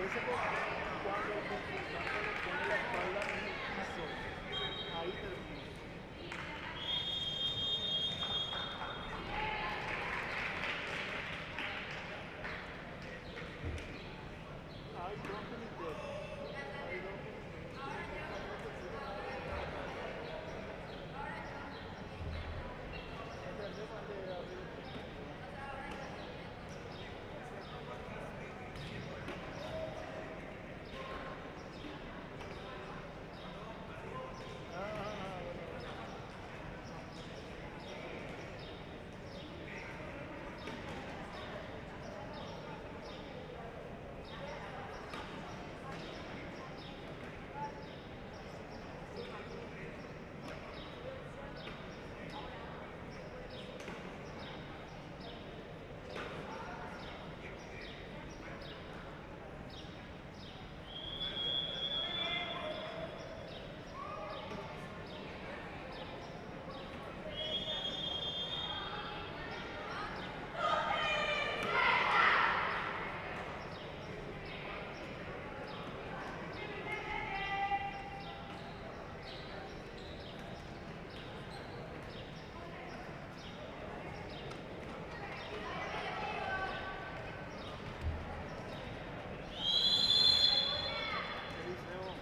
Dice que cuando el contrincante le pone la espalda en el piso, ahí termina. I don't finish that. I don't finish that. Cuando no termina nada que se trata. De arriba de arriba. Bueno.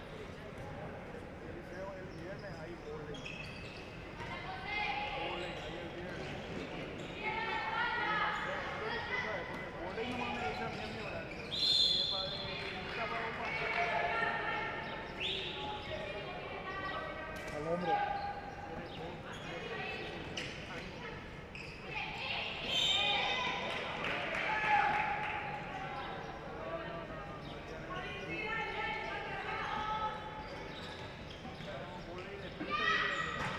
Eliseo el viernes hay vóley. Vóley ahí el viernes. Y no sé, creo que tú sabes, porque vóley nomás me dice a mí en mi horario. Y es para Al hombro. No tiene. No, vóley de pista yo quiero hacer.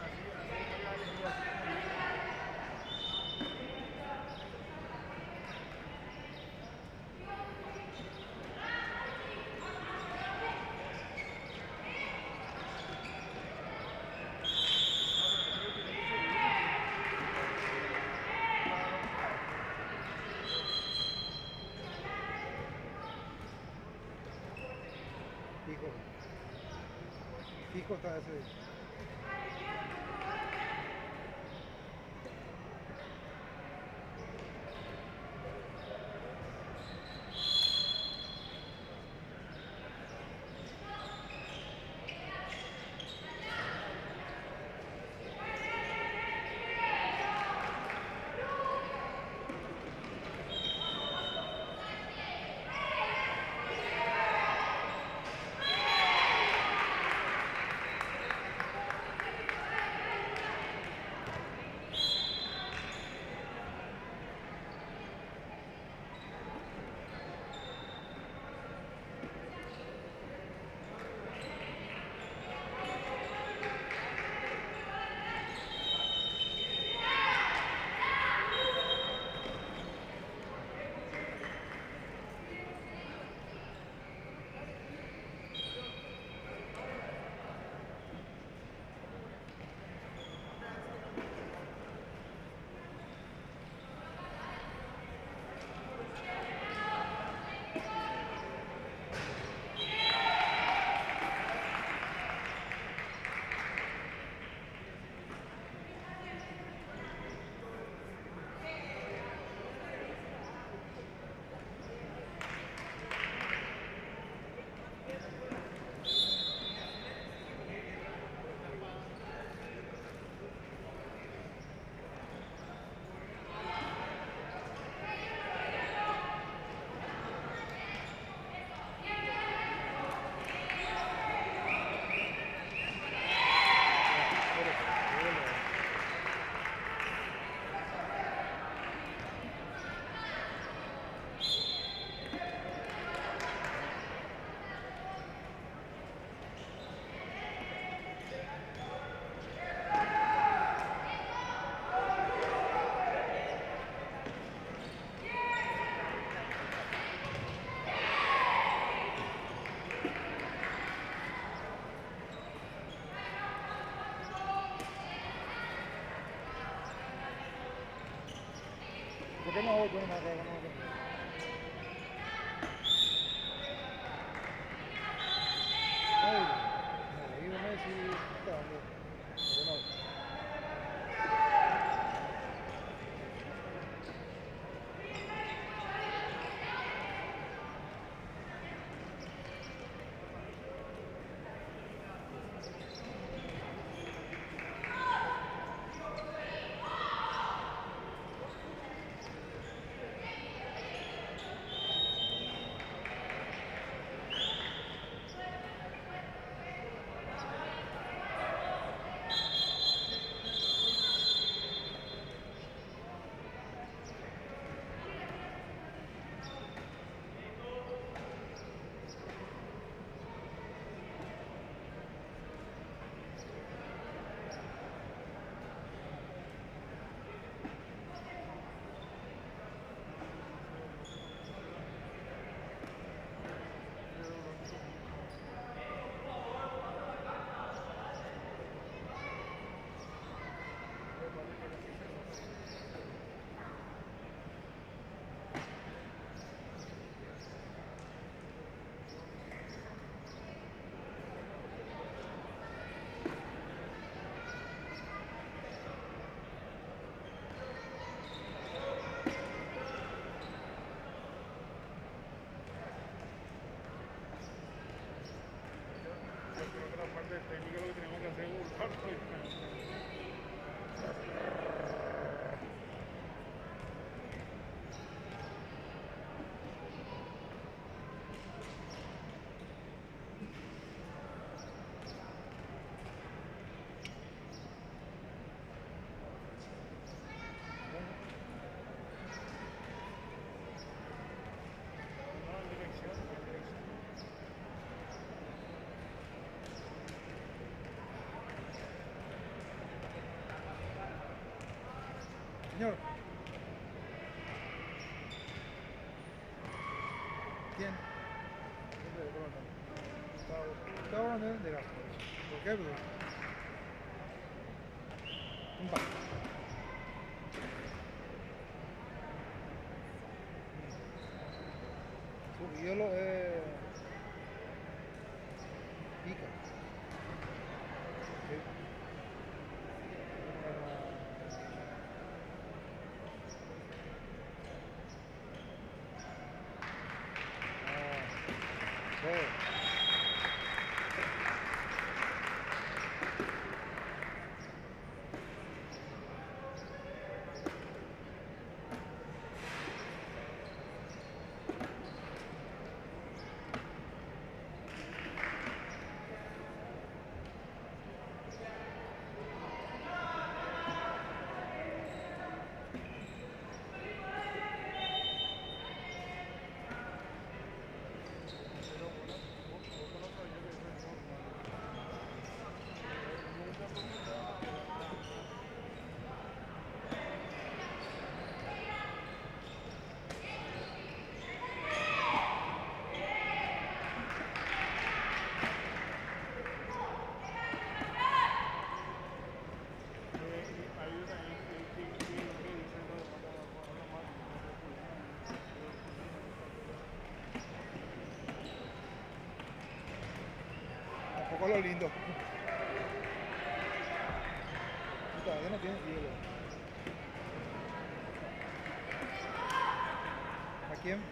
Así fue la elegí así como libre. No, pero tiene que ser libre. Claro. Fijo. Fijo está ese. ¿Por qué no voy con una cara? Señor. ¿Quién? Está hablando de gasto. ¿Por qué, bro? Un pa. Su hielo es pica. Sí. Sí. Tampoco lo lindo. Todavía no tiene hielo. ¿A quién?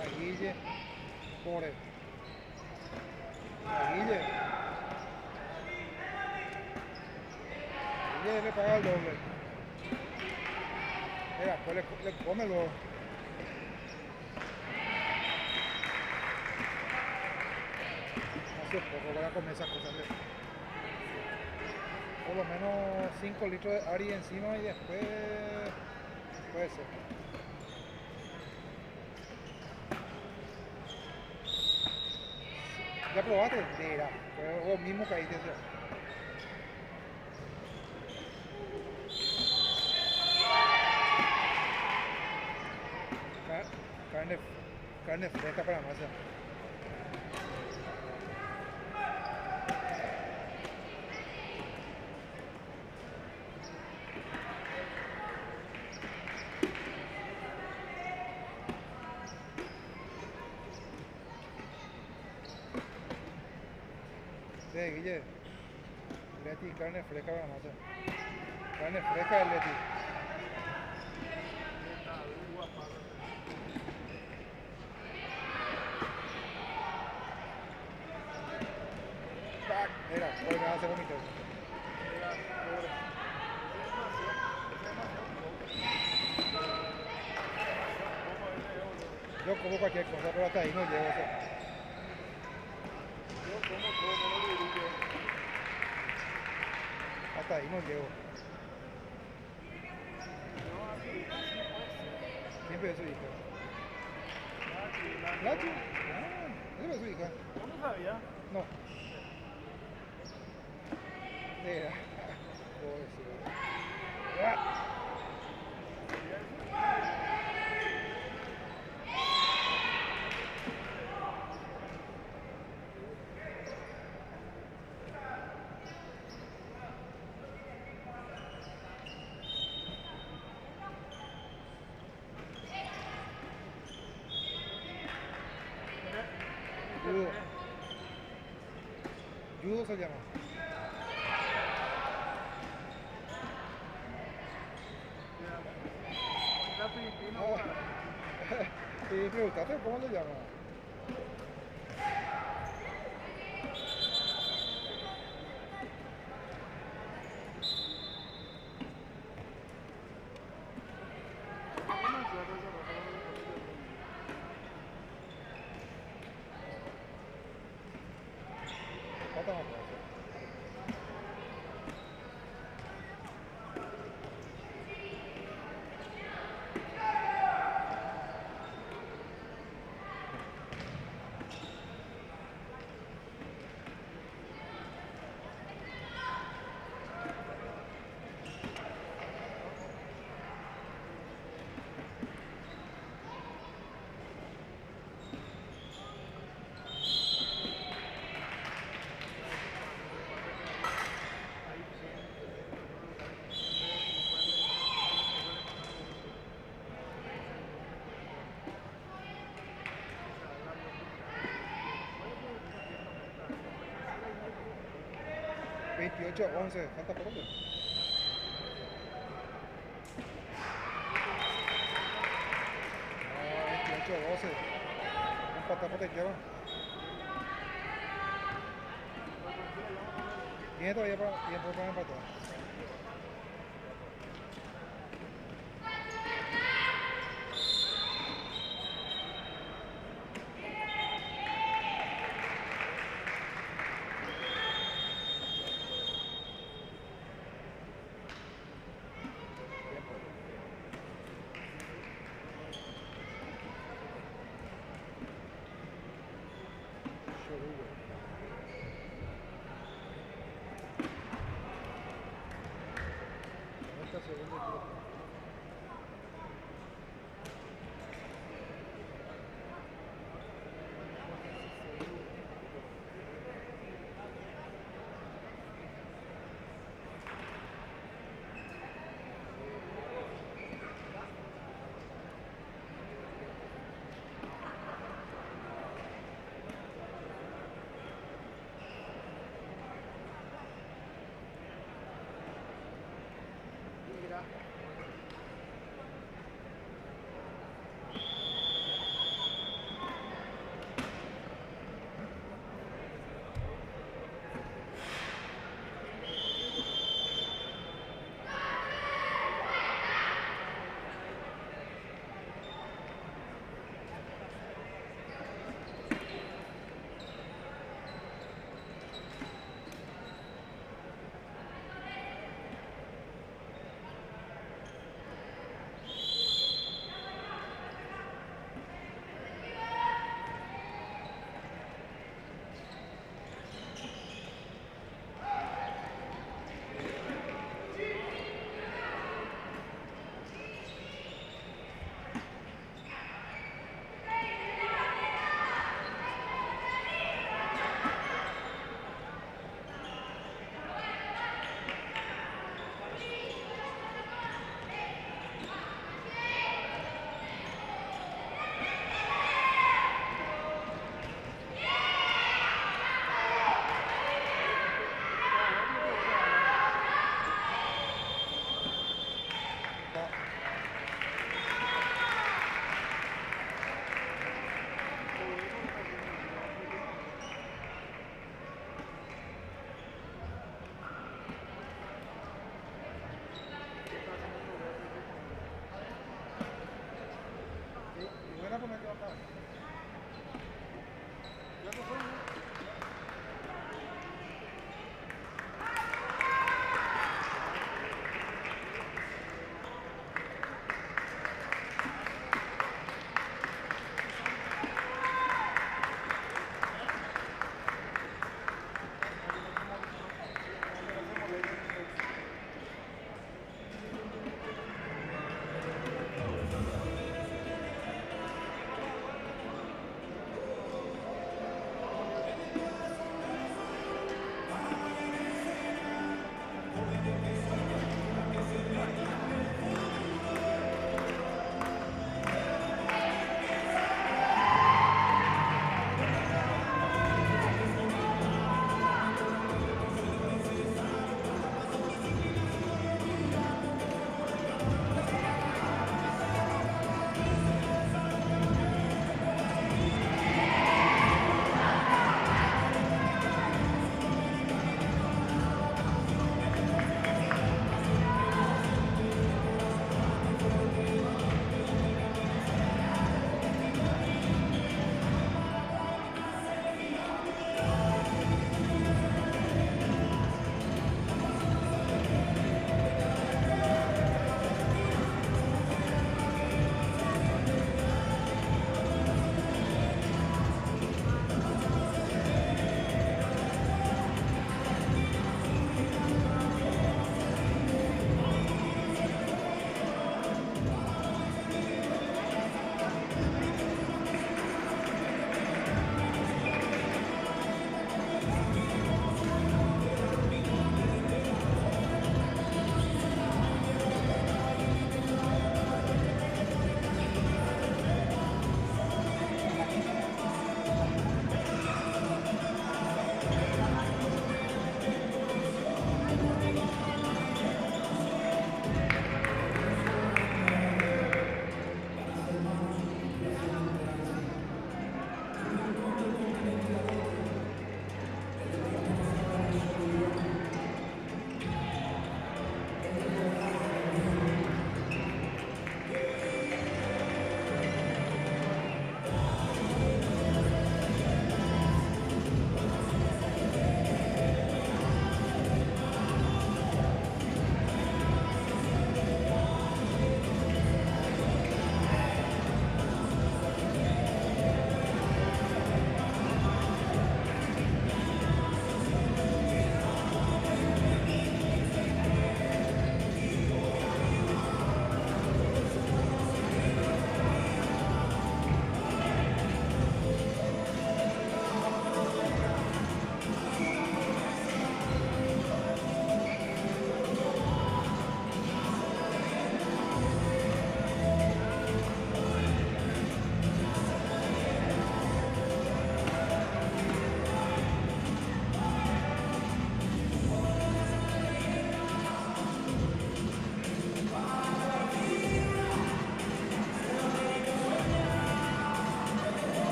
A Guille. Pobre. A Guille. Guille le paga el doble. Mira, pues le come luego. Hace poco voy a comer esas cosas. Por lo menos 5 litros de Ari encima y después puede ser. ¿Ya probaste? Mira, fue vos mismo caíste. Carne, carne fresca para masa. Guille, Leti, carne fresca para masa. Carne fresca de Leti. Mira, hoy me va a hacer vomito. Yo como cualquier cosa, pero hasta ahí no llego. O sea. Yo como todo, no lo digo. Hasta ahí no llego. ¿Quién fue su hija? ¿Nachi? Ah, ¿esa fue su hija? ¿Yo no sabía? No. Mira. Pobrecito. Ah. Judo. Judo se llama. La Filipina, Y preguntaste cómo se llama. Falta más plazo. 28-11, falta por dónde. Ah, 28-12. Un patapote que va. Tiene todavía tiempo para empatar.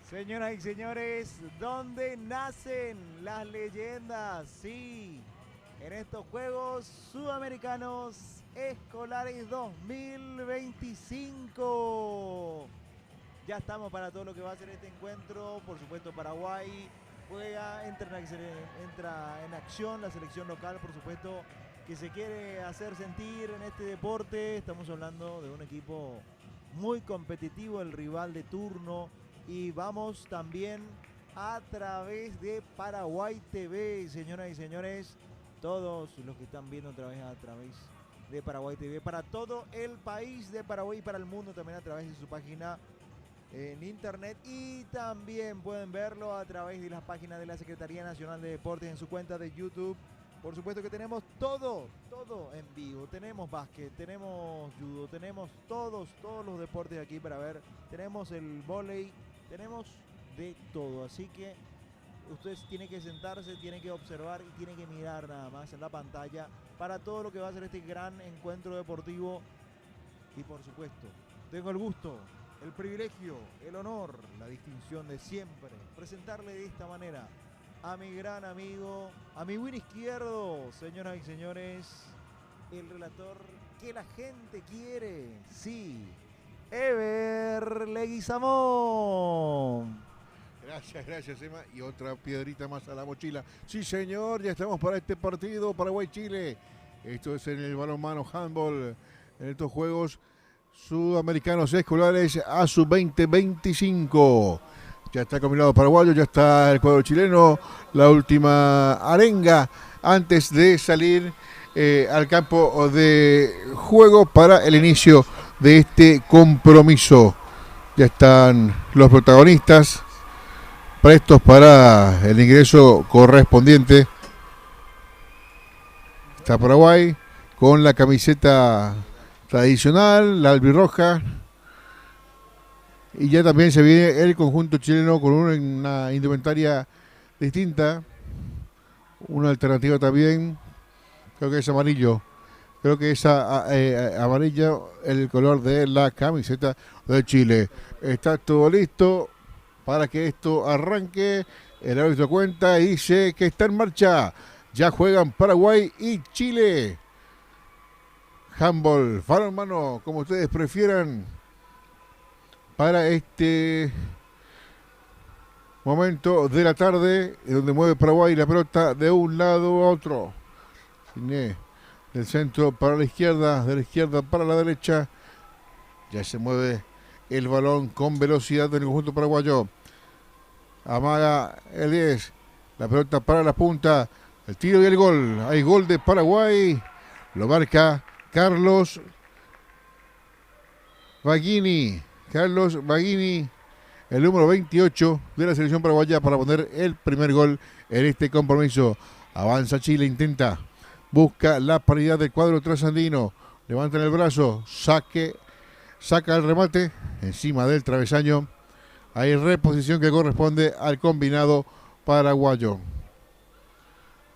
Señoras y señores, ¿dónde nacen las leyendas? Sí, en estos Juegos Sudamericanos Escolares 2025. Ya estamos para todo lo que va a ser este encuentro. Por supuesto, Paraguay juega, entra en acción la selección local, por supuesto, que se quiere hacer sentir en este deporte. Estamos hablando de un equipo muy competitivo, el rival de turno. Y vamos también a través de Paraguay TV, señoras y señores, todos los que están viendo a través de Paraguay TV, para todo el país de Paraguay y para el mundo también a través de su página en internet, y también pueden verlo a través de las páginas de la Secretaría Nacional de Deportes en su cuenta de YouTube. Por supuesto que tenemos todo en vivo. Tenemos básquet, tenemos judo, tenemos todos los deportes aquí para ver. Tenemos el vóley, tenemos de todo. Así que ustedes tienen que sentarse, tienen que observar y tienen que mirar nada más en la pantalla para todo lo que va a ser este gran encuentro deportivo. Y por supuesto, tengo el gusto, el privilegio, el honor, la distinción de siempre presentarle de esta manera a mi gran amigo, a mi win izquierdo, señoras y señores, el relator que la gente quiere, sí, Ever Leguizamón. Gracias, Emma. Y otra piedrita más a la mochila. Sí, señor, ya estamos para este partido Paraguay-Chile. Esto es en el balonmano handball, en estos Juegos Sudamericanos Escolares a su 2025. Ya está combinado paraguayo, ya está el cuadro chileno, la última arenga antes de salir al campo de juego para el inicio de este compromiso. Ya están los protagonistas prestos para el ingreso correspondiente. Está Paraguay con la camiseta tradicional, la albirroja. Y ya también se viene el conjunto chileno con una indumentaria distinta. Una alternativa también, creo que es amarillo. Creo que es amarillo el color de la camiseta de Chile. Está todo listo para que esto arranque. El árbitro cuenta y dice que está en marcha. Ya juegan Paraguay y Chile. Handball, balonmano, como ustedes prefieran, para este momento de la tarde, donde mueve Paraguay la pelota de un lado a otro. Del centro para la izquierda, de la izquierda para la derecha. Ya se mueve el balón con velocidad del conjunto paraguayo. Amaga el 10, la pelota para la punta, el tiro y el gol. Hay gol de Paraguay, lo marca Carlos Baghini, el número 28 de la selección paraguaya, para poner el primer gol en este compromiso. Avanza Chile, busca la paridad del cuadro trasandino, levantan el brazo, saca el remate encima del travesaño. Hay reposición que corresponde al combinado paraguayo.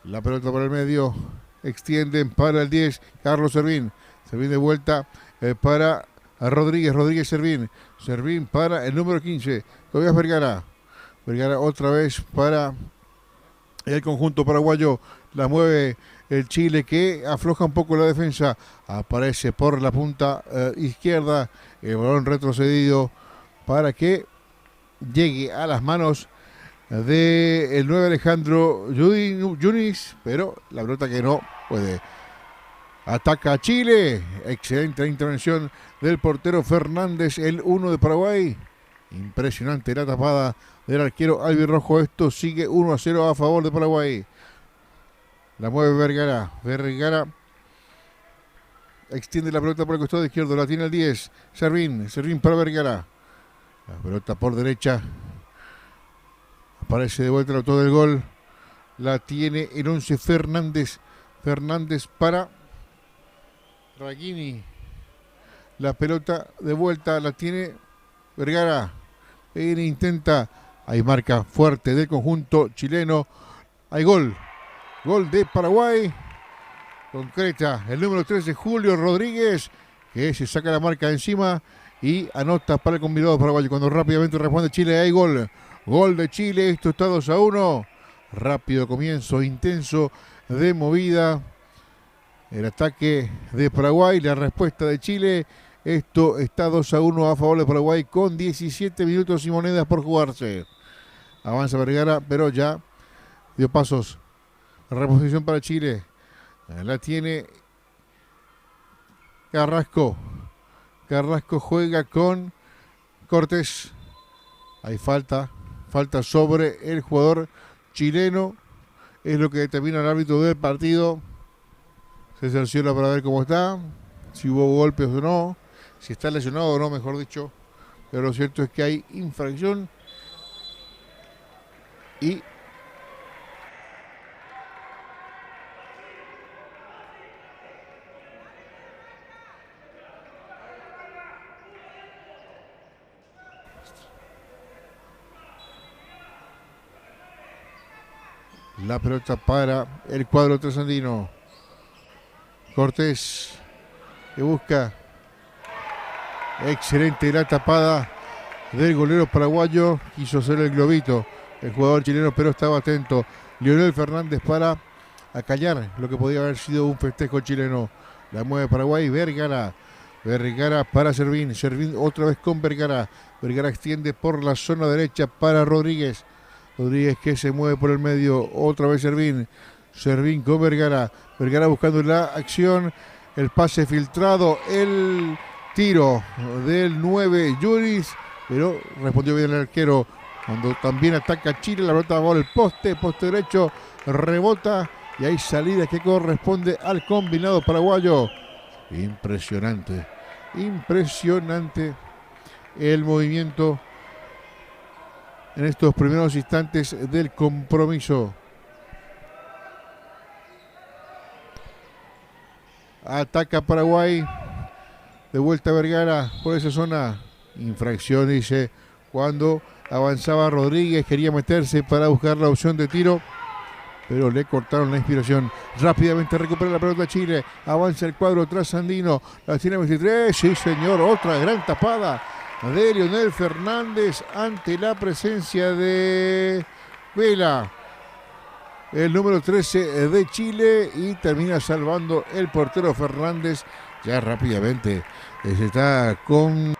La pelota por el medio, extienden para el 10, Carlos Servín de vuelta para Rodríguez Servín para el número 15, Tobias Vergara otra vez para el conjunto paraguayo. La mueve el Chile, que afloja un poco la defensa, aparece por la punta izquierda, el balón retrocedido para que llegue a las manos del 9 Alejandro Yunis, pero la pelota que no puede. Ataca a Chile, excelente intervención del portero Fernández, el 1 de Paraguay. Impresionante la tapada del arquero albirrojo. Esto sigue 1-0 a favor de Paraguay. La mueve Vergara extiende la pelota por el costado izquierdo, la tiene el 10, Servín para Vergara. La pelota por derecha, aparece de vuelta el autor del gol, la tiene el 11 Fernández para Raghini. La pelota de vuelta la tiene Vergara. Intenta, hay marca fuerte del conjunto chileno. Hay gol de Paraguay. Concreta el número 13, Julio Rodríguez, que se saca la marca de encima y anota para el combinado paraguayo. Cuando rápidamente responde Chile, hay gol. Gol de Chile, esto está 2-1. Rápido comienzo, intenso de movida. El ataque de Paraguay, la respuesta de Chile. Esto está 2-1 a favor de Paraguay con 17 minutos y monedas por jugarse. Avanza Vergara, pero ya dio pasos. Reposición para Chile. La tiene Carrasco. Carrasco juega con Cortés. Hay falta sobre el jugador chileno. Es lo que determina el árbitro del partido. Se cerciora para ver cómo está, si hubo golpes o no, si está lesionado o no, mejor dicho. Pero lo cierto es que hay infracción y la pelota para el cuadro trasandino. Cortés que busca. Excelente la tapada del golero paraguayo. Quiso hacer el globito el jugador chileno, pero estaba atento Leonel Fernández para acallar lo que podía haber sido un festejo chileno. La mueve Paraguay. Vergara para Servín. Servín otra vez con Vergara. Vergara extiende por la zona derecha para Rodríguez. Rodríguez que se mueve por el medio. Otra vez Servín. Servín con Vergara. Vergara buscando la acción. El pase filtrado. El tiro del 9 Yuris. Pero respondió bien el arquero. Cuando también ataca Chile. La pelota va al poste derecho. Rebota. Y hay salida que corresponde al combinado paraguayo. Impresionante. Impresionante el movimiento en estos primeros instantes del compromiso. Ataca Paraguay. De vuelta Vergara por esa zona. Infracción, dice, cuando avanzaba Rodríguez. Quería meterse para buscar la opción de tiro, pero le cortaron la inspiración. Rápidamente recupera la pelota Chile. Avanza el cuadro trasandino. La tiene 23. Sí, señor. Otra gran tapada de Leonel Fernández ante la presencia de Vela, el número 13 de Chile, y termina salvando el portero Fernández. Ya rápidamente se está con...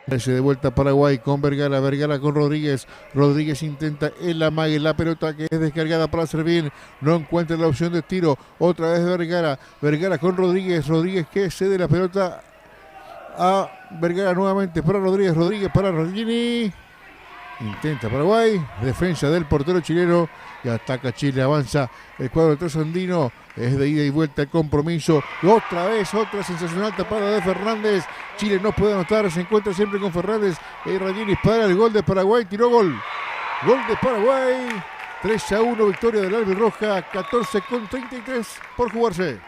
De vuelta a Paraguay con Vergara. Vergara con Rodríguez. Rodríguez intenta el amague. La pelota que es descargada para Servín. No encuentra la opción de tiro. Otra vez Vergara. Vergara con Rodríguez. Rodríguez que cede la pelota a Vergara nuevamente para Rodríguez. Rodríguez para Rodríguez. Intenta Paraguay. Defensa del portero chileno. Y ataca Chile. Avanza el cuadro trasandino. Es de ida y vuelta el compromiso. Y otra vez, otra sensacional tapada de Fernández. Chile no puede anotar. Se encuentra siempre con Fernández. Rayini para el gol de Paraguay. Tiró gol. Gol de Paraguay. 3-1. Victoria del Albirroja. 14-33 por jugarse.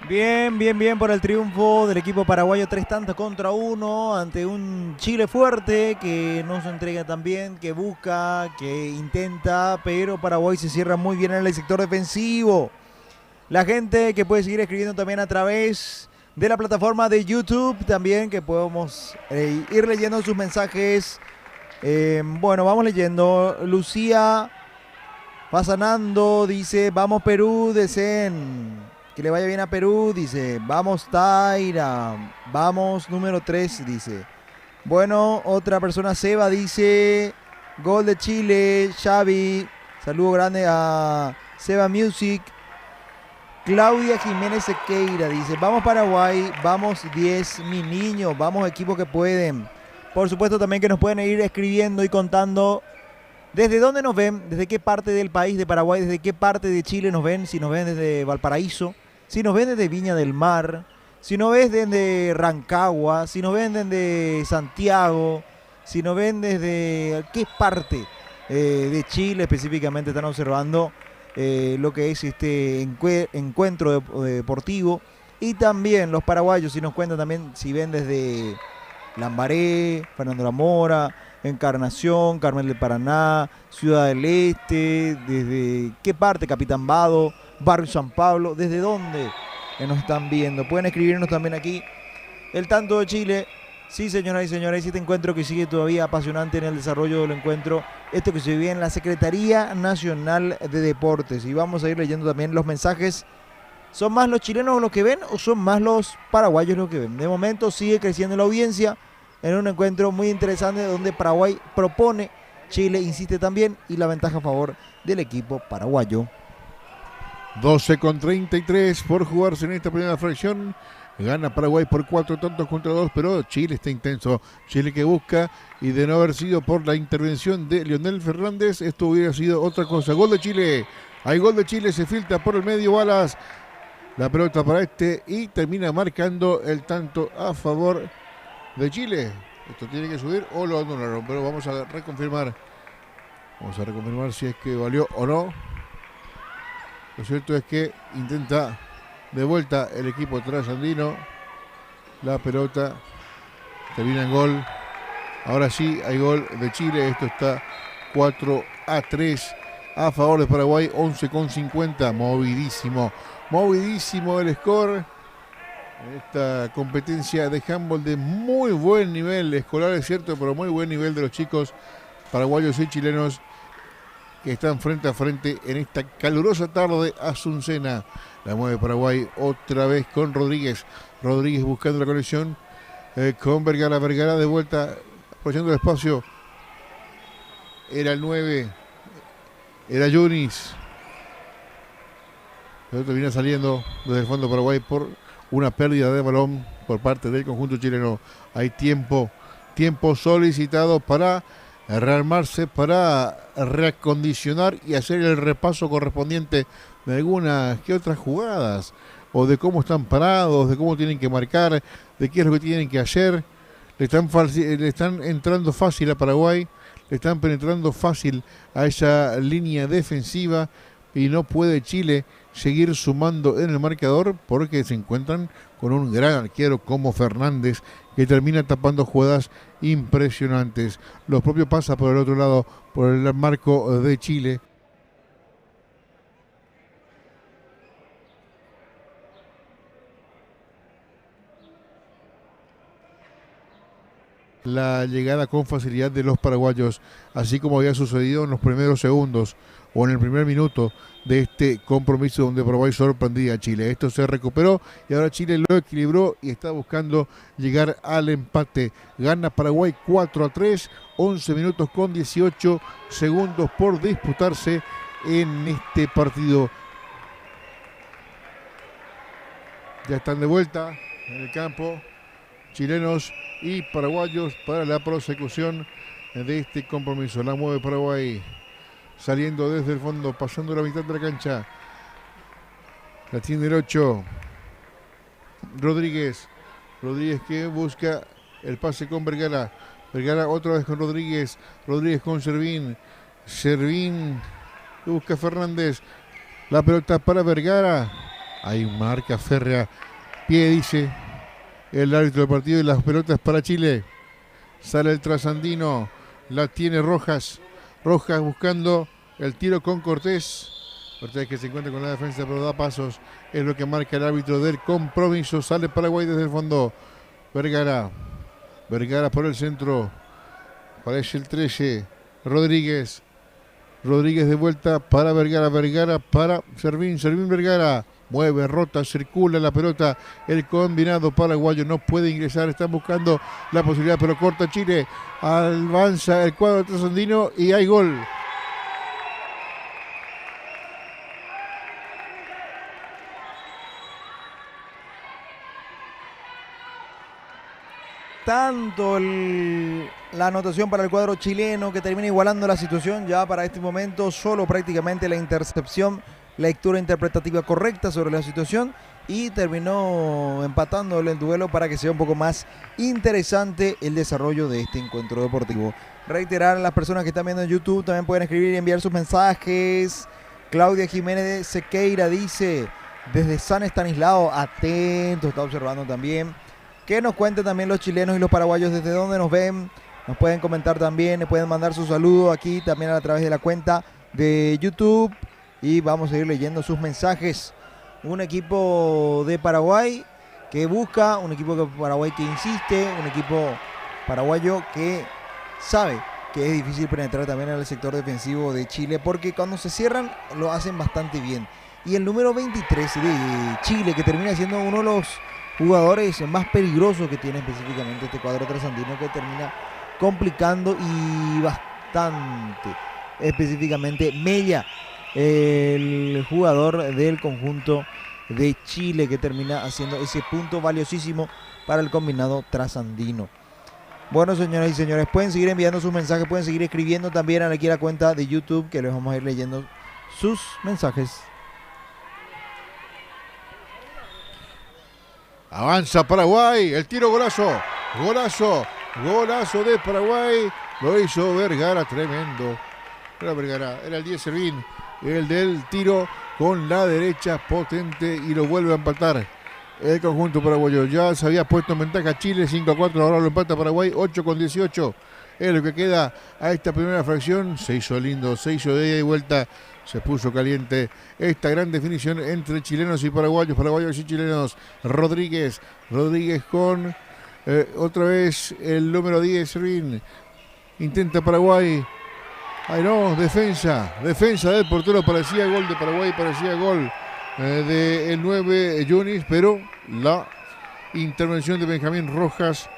Bien por el triunfo del equipo paraguayo. 3-1 ante un Chile fuerte que no se entrega tan bien, que busca, que intenta, pero Paraguay se cierra muy bien en el sector defensivo. La gente que puede seguir escribiendo también a través de la plataforma de YouTube, también que podemos ir leyendo sus mensajes. Bueno, vamos leyendo. Lucía Pasanando dice: vamos Perú, deseen. Que le vaya bien a Perú, dice. Vamos Taira. Vamos número 3, dice. Bueno, otra persona, Seba, dice: gol de Chile, Xavi. Saludo grande a Seba Music. Claudia Jiménez Sequeira dice: vamos Paraguay, vamos 10, mi niño, vamos equipo que pueden. Por supuesto también que nos pueden ir escribiendo y contando desde dónde nos ven, desde qué parte del país de Paraguay, desde qué parte de Chile nos ven, si nos ven desde Valparaíso, si nos ven desde Viña del Mar, si nos ven desde Rancagua, si nos ven desde Santiago, si nos ven desde qué parte de Chile específicamente están observando lo que es este encuentro deportivo. Y también los paraguayos, si nos cuentan también si ven desde Lambaré, Fernando La Mora, Encarnación, Carmel del Paraná, Ciudad del Este, desde qué parte, Capitán Vado, Barrio San Pablo, desde dónde nos están viendo. Pueden escribirnos también aquí el tanto de Chile. Sí, señoras y señores, este encuentro que sigue todavía apasionante en el desarrollo del encuentro, esto que se vive en la Secretaría Nacional de Deportes. Y vamos a ir leyendo también los mensajes. ¿Son más los chilenos los que ven o son más los paraguayos los que ven? De momento sigue creciendo la audiencia en un encuentro muy interesante donde Paraguay propone, Chile insiste también y la ventaja a favor del equipo paraguayo. 12:33 por jugarse en esta primera fracción. Gana Paraguay por 4 tantos contra 2, pero Chile está intenso. Chile que busca, y de no haber sido por la intervención de Leonel Fernández, esto hubiera sido otra cosa. Gol de Chile. Hay gol de Chile, se filtra por el medio, Balas. La pelota para y termina marcando el tanto a favor de Chile. Esto tiene que subir o lo anularon, pero vamos a reconfirmar. Vamos a reconfirmar si es que valió o no. Lo cierto es que intenta de vuelta el equipo trasandino. La pelota termina en gol. Ahora sí hay gol de Chile. Esto está 4-3 a favor de Paraguay. 11:50. Movidísimo. Movidísimo el score. Esta competencia de handball de muy buen nivel escolar, es cierto, pero muy buen nivel de los chicos paraguayos y chilenos que están frente a frente en esta calurosa tarde asuncena. La mueve Paraguay otra vez con Rodríguez. Rodríguez buscando la conexión con Vergara. Vergara de vuelta, aprovechando el espacio. Era el 9. Era Yunis. Pero termina saliendo desde el fondo Paraguay por una pérdida de balón por parte del conjunto chileno. Hay tiempo solicitado para rearmarse, para reacondicionar y hacer el repaso correspondiente de algunas que otras jugadas, o de cómo están parados, de cómo tienen que marcar, de qué es lo que tienen que hacer. Le están entrando fácil a Paraguay, le están penetrando fácil a esa línea defensiva, y no puede Chile seguir sumando en el marcador porque se encuentran con un gran arquero como Fernández, que termina tapando jugadas impresionantes. Lo propio pasa por el otro lado, por el marco de Chile. La llegada con facilidad de los paraguayos, así como había sucedido en los primeros segundos o en el primer minuto de este compromiso donde Paraguay sorprendía a Chile. Esto se recuperó y ahora Chile lo equilibró y está buscando llegar al empate. Gana Paraguay 4-3, 11 minutos con 18 segundos por disputarse en este partido. Ya están de vuelta en el campo chilenos y paraguayos para la prosecución de este compromiso. La mueve Paraguay, saliendo desde el fondo, pasando la mitad de la cancha. La tiene el 8. Rodríguez que busca el pase con Vergara. Vergara otra vez con Rodríguez. Rodríguez con Servín. Servín busca Fernández. La pelota para Vergara. Hay marca férrea. Pie, dice el árbitro del partido, y las pelotas para Chile. Sale el trasandino. La tiene Rojas. Rojas buscando el tiro con Cortés. Cortés que se encuentra con la defensa pero da pasos. Es lo que marca el árbitro del compromiso. Sale Paraguay desde el fondo. Vergara. Vergara por el centro. Parece el 13. Rodríguez. Rodríguez de vuelta para Vergara. Vergara para Servín. Servín Vergara. Mueve, rota, circula la pelota. El combinado paraguayo no puede ingresar. Están buscando la posibilidad, pero corta Chile. Avanza el cuadro trasandino y hay gol. Tanto la anotación para el cuadro chileno, que termina igualando la situación ya para este momento. Solo prácticamente la intercepción, lectura interpretativa correcta sobre la situación, y terminó empatando el duelo para que sea un poco más interesante el desarrollo de este encuentro deportivo. Reiterar a las personas que están viendo en YouTube, también pueden escribir y enviar sus mensajes. Claudia Jiménez Sequeira dice desde San Estanislao, atento, está observando también. Que nos cuenten también los chilenos y los paraguayos desde dónde nos ven. Nos pueden comentar también, le pueden mandar su saludo aquí también a través de la cuenta de YouTube y vamos a ir leyendo sus mensajes. Un equipo de Paraguay que busca, un equipo de Paraguay que insiste, un equipo paraguayo que sabe que es difícil penetrar también en el sector defensivo de Chile, porque cuando se cierran lo hacen bastante bien. Y el número 23 de Chile, que termina siendo uno de los jugadores más peligrosos que tiene específicamente este cuadro trasandino, que termina complicando y bastante, específicamente Mella, el jugador del conjunto de Chile, que termina haciendo ese punto valiosísimo para el combinado trasandino. Bueno, señoras y señores, pueden seguir enviando sus mensajes, pueden seguir escribiendo también aquí a la cuenta de YouTube, que les vamos a ir leyendo sus mensajes. Avanza Paraguay, el tiro, golazo, golazo, golazo de Paraguay, lo hizo Vergara, tremendo. Era Vergara, era el 10 Servín, el del tiro con la derecha potente y lo vuelve a empatar el conjunto paraguayo. Ya se había puesto en ventaja Chile 5-4, ahora lo empata Paraguay 8-18. Es lo que queda a esta primera fracción. Se hizo lindo, se hizo de ida y vuelta, se puso caliente esta gran definición entre chilenos y paraguayos, paraguayos y chilenos. Rodríguez con otra vez el número 10 Servín. Intenta Paraguay. Ay no, defensa del portero, parecía gol de Paraguay, parecía gol del 9 Yunis, pero la intervención de Benjamín Rojas,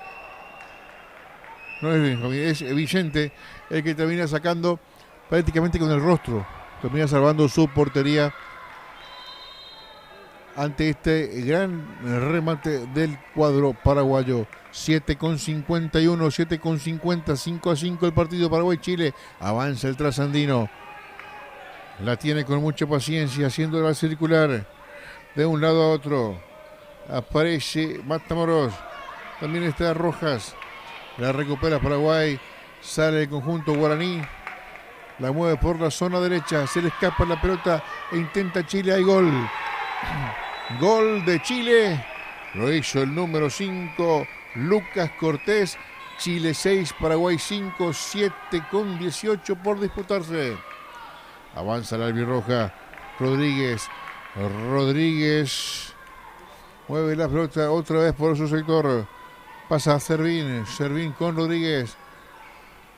no es Benjamín, es Vicente el que termina sacando prácticamente con el rostro, termina salvando su portería ante este gran remate del cuadro paraguayo. 7:51, 7:50, 5-5 el partido Paraguay-Chile. Avanza el trasandino. La tiene con mucha paciencia, haciéndola circular de un lado a otro. Aparece Matamoros. También está Rojas. La recupera Paraguay. Sale el conjunto guaraní. La mueve por la zona derecha. Se le escapa la pelota e intenta Chile. Hay gol. Gol de Chile. Lo hizo el número 5, Lucas Cortés. Chile 6, Paraguay 5, 7:18 por disputarse. Avanza la albirroja. Rodríguez mueve la pelota otra vez por su sector. Pasa a Servín con Rodríguez.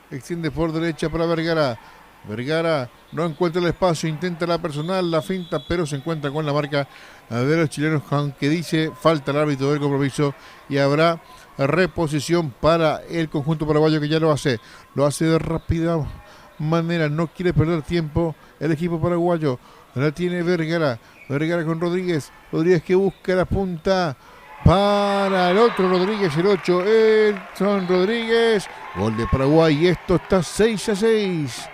Extiende por derecha para Vergara. Vergara no encuentra el espacio, intenta la personal, la finta, pero se encuentra con la marca de los chilenos, aunque dice falta el árbitro del compromiso y habrá reposición para el conjunto paraguayo, que ya lo hace de rápida manera, no quiere perder tiempo el equipo paraguayo. La tiene Vergara con Rodríguez que busca la punta para el otro Rodríguez, el 8, Edson Rodríguez, gol de Paraguay y esto está 6-6.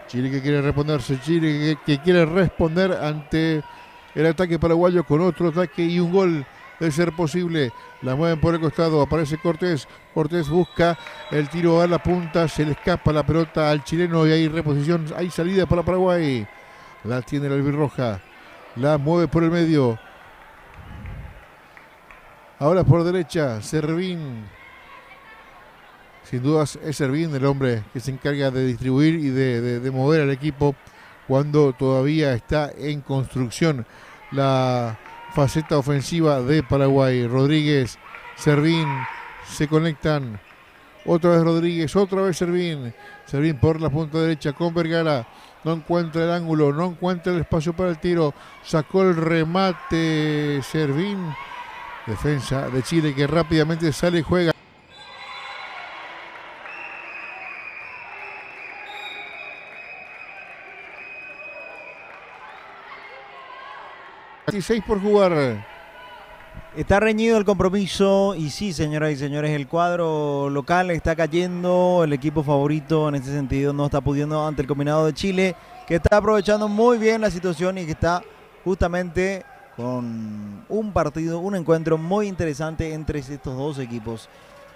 Chile que quiere responderse, Chile que quiere responder ante el ataque paraguayo con otro ataque y un gol de ser posible. La mueven por el costado, aparece Cortés busca el tiro a la punta, se le escapa la pelota al chileno y hay reposición, hay salida para Paraguay. La tiene la albirroja, la mueve por el medio. Ahora por derecha, Servín. Sin dudas es Servín el hombre que se encarga de distribuir y de mover al equipo cuando todavía está en construcción la faceta ofensiva de Paraguay. Rodríguez, Servín, se conectan. Otra vez Rodríguez, otra vez Servín. Servín por la punta derecha con Vergara. No encuentra el ángulo, no encuentra el espacio para el tiro. Sacó el remate Servín. Defensa de Chile que rápidamente sale y juega. 16 por jugar. Está reñido el compromiso y sí, señoras y señores, el cuadro local está cayendo. El equipo favorito en este sentido no está pudiendo ante el combinado de Chile, que está aprovechando muy bien la situación y que está justamente con un partido, un encuentro muy interesante entre estos dos equipos.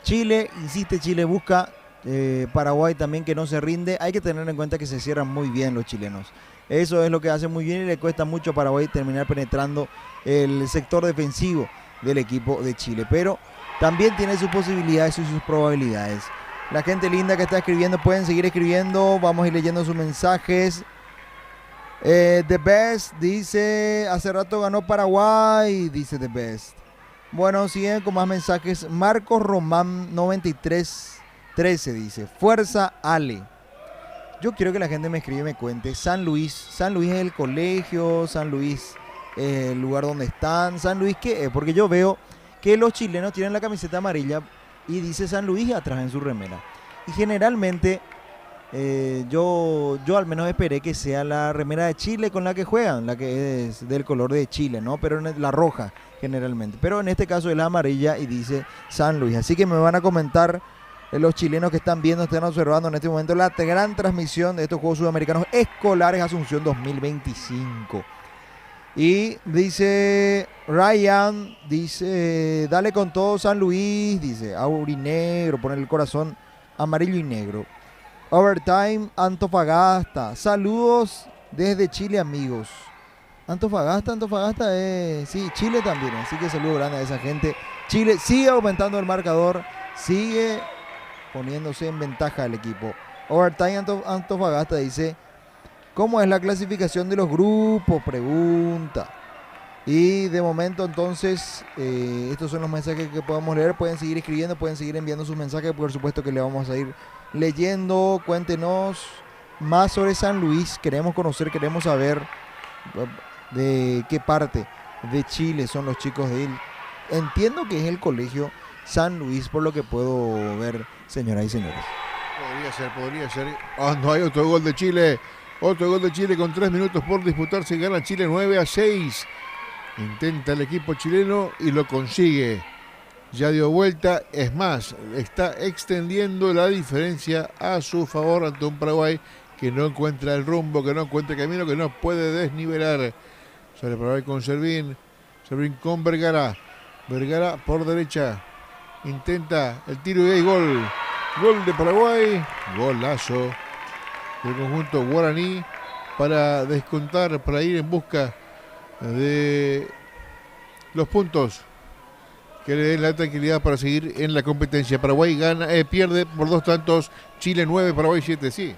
Chile insiste, Chile busca, Paraguay también que no se rinde. Hay que tener en cuenta que se cierran muy bien los chilenos. Eso es lo que hace muy bien y le cuesta mucho a Paraguay terminar penetrando el sector defensivo del equipo de Chile. Pero también tiene sus posibilidades y sus probabilidades. La gente linda que está escribiendo, pueden seguir escribiendo. Vamos a ir leyendo sus mensajes. The Best dice, hace rato ganó Paraguay, dice The Best. Bueno, siguen con más mensajes. Marcos Román 9313 dice, fuerza Ale. Yo quiero que la gente me escriba y me cuente. San Luis es el colegio, San Luis el lugar donde están, San Luis qué es, porque yo veo que los chilenos tienen la camiseta amarilla y dice San Luis atrás en su remera. Y generalmente yo al menos esperé que sea la remera de Chile con la que juegan, la que es del color de Chile, ¿no? Pero la roja generalmente. Pero en este caso es la amarilla y dice San Luis. Así que me van a comentar los chilenos que están viendo, están observando en este momento la gran transmisión de estos Juegos Sudamericanos Escolares Asunción 2025. Y dice Ryan, dice, dale con todo San Luis, dice, aurinegro, poner el corazón amarillo y negro. Overtime, Antofagasta. Saludos desde Chile, amigos. Antofagasta es... Sí, Chile también. Así que saludo grande a esa gente. Chile sigue aumentando el marcador. Sigue poniéndose en ventaja el equipo. Overtime, Antofagasta dice, ¿cómo es la clasificación de los grupos? Pregunta. Y de momento entonces, estos son los mensajes que podemos leer. Pueden seguir escribiendo, pueden seguir enviando sus mensajes. Por supuesto que le vamos a ir leyendo. Cuéntenos más sobre San Luis. Queremos conocer, queremos saber de qué parte de Chile son los chicos de él. Entiendo que es el colegio San Luis, por lo que puedo ver, señoras y señores. Podría ser. Oh, no hay otro gol de Chile. Otro gol de Chile con 3 minutos por disputarse. Gana Chile 9-6. Intenta el equipo chileno y lo consigue. Ya dio vuelta, es más, está extendiendo la diferencia a su favor ante un Paraguay que no encuentra el rumbo, que no encuentra el camino, que no puede desnivelar. Sale Paraguay con Servín con Vergara por derecha, intenta el tiro y hay gol de Paraguay, golazo del conjunto guaraní para descontar, para ir en busca de los puntos que le den la tranquilidad para seguir en la competencia. Paraguay pierde por 2 tantos, Chile 9, Paraguay 7, sí.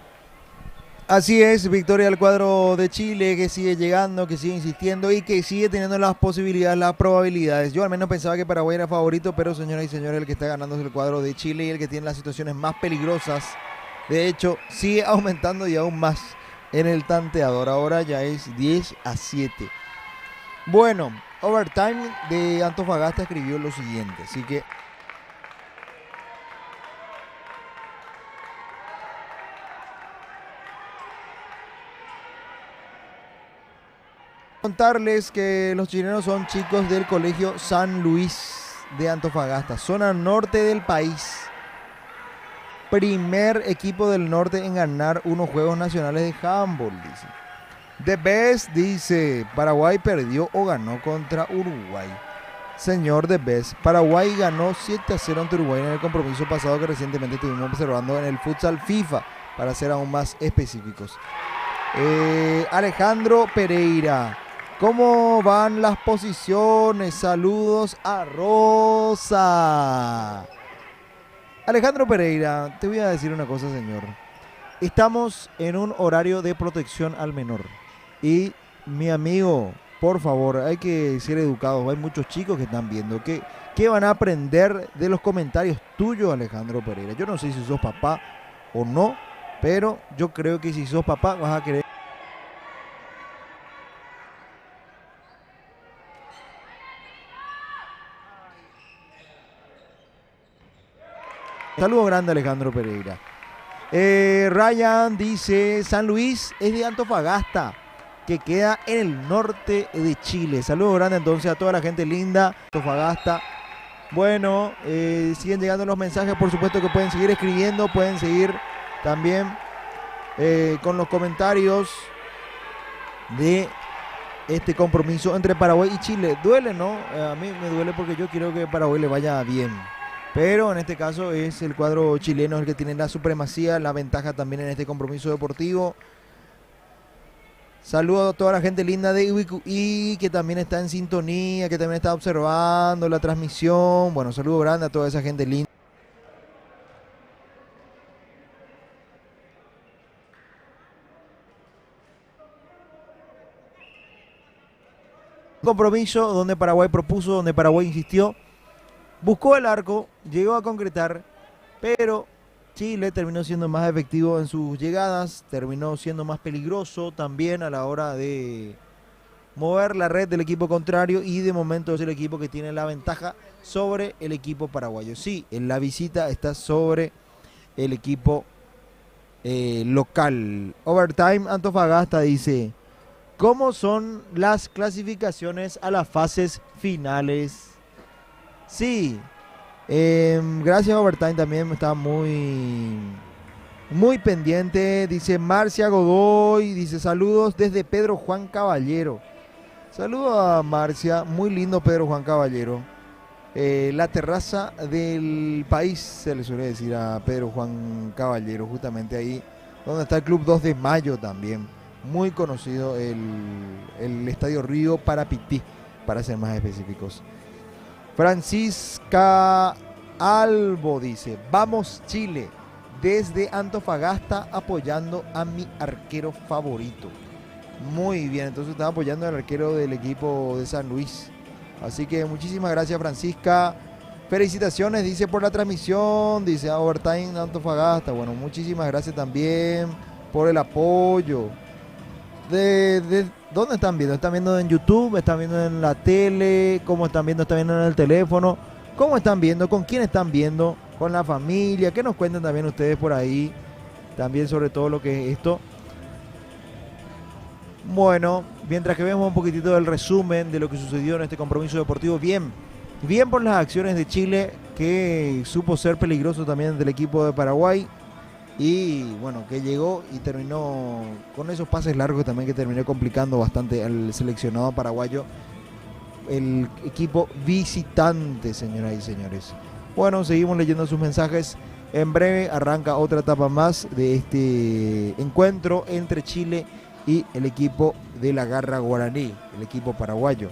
Así es, victoria del cuadro de Chile, que sigue llegando, que sigue insistiendo y que sigue teniendo las posibilidades, las probabilidades. Yo al menos pensaba que Paraguay era favorito, pero señoras y señores, el que está ganando es el cuadro de Chile y el que tiene las situaciones más peligrosas. De hecho, sigue aumentando y aún más en el tanteador. Ahora ya es 10-7. Bueno, Overtime de Antofagasta escribió lo siguiente, así que contarles que los chilenos son chicos del colegio San Luis de Antofagasta, zona norte del país. Primer equipo del norte en ganar unos Juegos Nacionales de Handball, dice. The Best dice, Paraguay perdió o ganó contra Uruguay. Señor The Best, Paraguay ganó 7-0 ante Uruguay en el compromiso pasado que recientemente estuvimos observando en el futsal FIFA, para ser aún más específicos. Alejandro Pereira, ¿cómo van las posiciones? Saludos a Rosa. Alejandro Pereira, te voy a decir una cosa, señor. Estamos en un horario de protección al menor. Y mi amigo, por favor, hay que ser educados. Hay muchos chicos que están viendo. ¿Qué van a aprender de los comentarios tuyos, Alejandro Pereira? Yo no sé si sos papá o no, pero yo creo que si sos papá vas a querer. Saludos grande, Alejandro Pereira. Ryan dice, San Luis es de Antofagasta, que queda en el norte de Chile. Saludos grandes entonces a toda la gente linda, Antofagasta. Bueno, siguen llegando los mensajes, por supuesto que pueden seguir escribiendo, pueden seguir también con los comentarios de este compromiso entre Paraguay y Chile. Duele, ¿no? A mí me duele porque yo quiero que Paraguay le vaya bien. Pero en este caso es el cuadro chileno el que tiene la supremacía, la ventaja también en este compromiso deportivo. Saludos a toda la gente linda de IBQI que también está en sintonía, que también está observando la transmisión. Bueno, saludo grande a toda esa gente linda. Compromiso donde Paraguay propuso, donde Paraguay insistió, buscó el arco, llegó a concretar, pero Chile terminó siendo más efectivo en sus llegadas, terminó siendo más peligroso también a la hora de mover la red del equipo contrario y de momento es el equipo que tiene la ventaja sobre el equipo paraguayo. Sí, en la visita está sobre el equipo local. Overtime Antofagasta dice, ¿cómo son las clasificaciones a las fases finales? Sí, gracias Overtime también está muy pendiente. Dice Marcia Godoy, dice saludos desde Pedro Juan Caballero. Saludos a Marcia, muy lindo Pedro Juan Caballero. La terraza del país se le suele decir a Pedro Juan Caballero, justamente ahí donde está el Club 2 de Mayo también. Muy conocido el Estadio Río Parapití, para ser más específicos. Francisca Albo dice, vamos Chile, desde Antofagasta apoyando a mi arquero favorito. Muy bien, entonces está apoyando al arquero del equipo de San Luis. Así que muchísimas gracias Francisca. Felicitaciones, dice, por la transmisión, dice Overtime Antofagasta. Bueno, muchísimas gracias también por el apoyo. ¿De dónde están viendo? ¿Están viendo en YouTube? ¿Están viendo en la tele? ¿Cómo están viendo? ¿Están viendo en el teléfono? ¿Cómo están viendo? ¿Con quién están viendo? ¿Con la familia? Que nos cuenten también ustedes por ahí. También sobre todo lo que es esto. Bueno, mientras que vemos un poquitito del resumen de lo que sucedió en este compromiso deportivo. Bien por las acciones de Chile, que supo ser peligroso también del equipo de Paraguay. Y bueno, que llegó y terminó con esos pases largos también, que terminó complicando bastante al seleccionado paraguayo, el equipo visitante, señoras y señores. Bueno, seguimos leyendo sus mensajes. En breve arranca otra etapa más de este encuentro entre Chile y el equipo de la Garra Guaraní, el equipo paraguayo.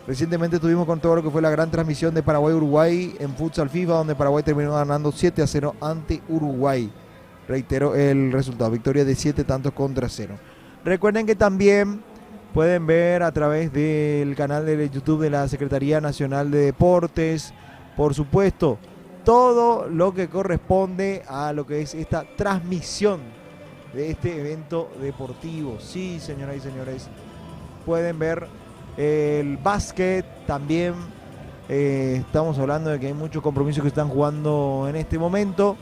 Recientemente tuvimos con todo lo que fue la gran transmisión de Paraguay-Uruguay en Futsal FIFA, donde Paraguay terminó ganando 7-0 ante Uruguay. Reitero el resultado, victoria de 7-0. Recuerden que también pueden ver a través del canal de YouTube de la Secretaría Nacional de Deportes, por supuesto, todo lo que corresponde a lo que es esta transmisión de este evento deportivo. Sí, señoras y señores, pueden ver el básquet también. Estamos hablando de que hay muchos compromisos que están jugando en este momento.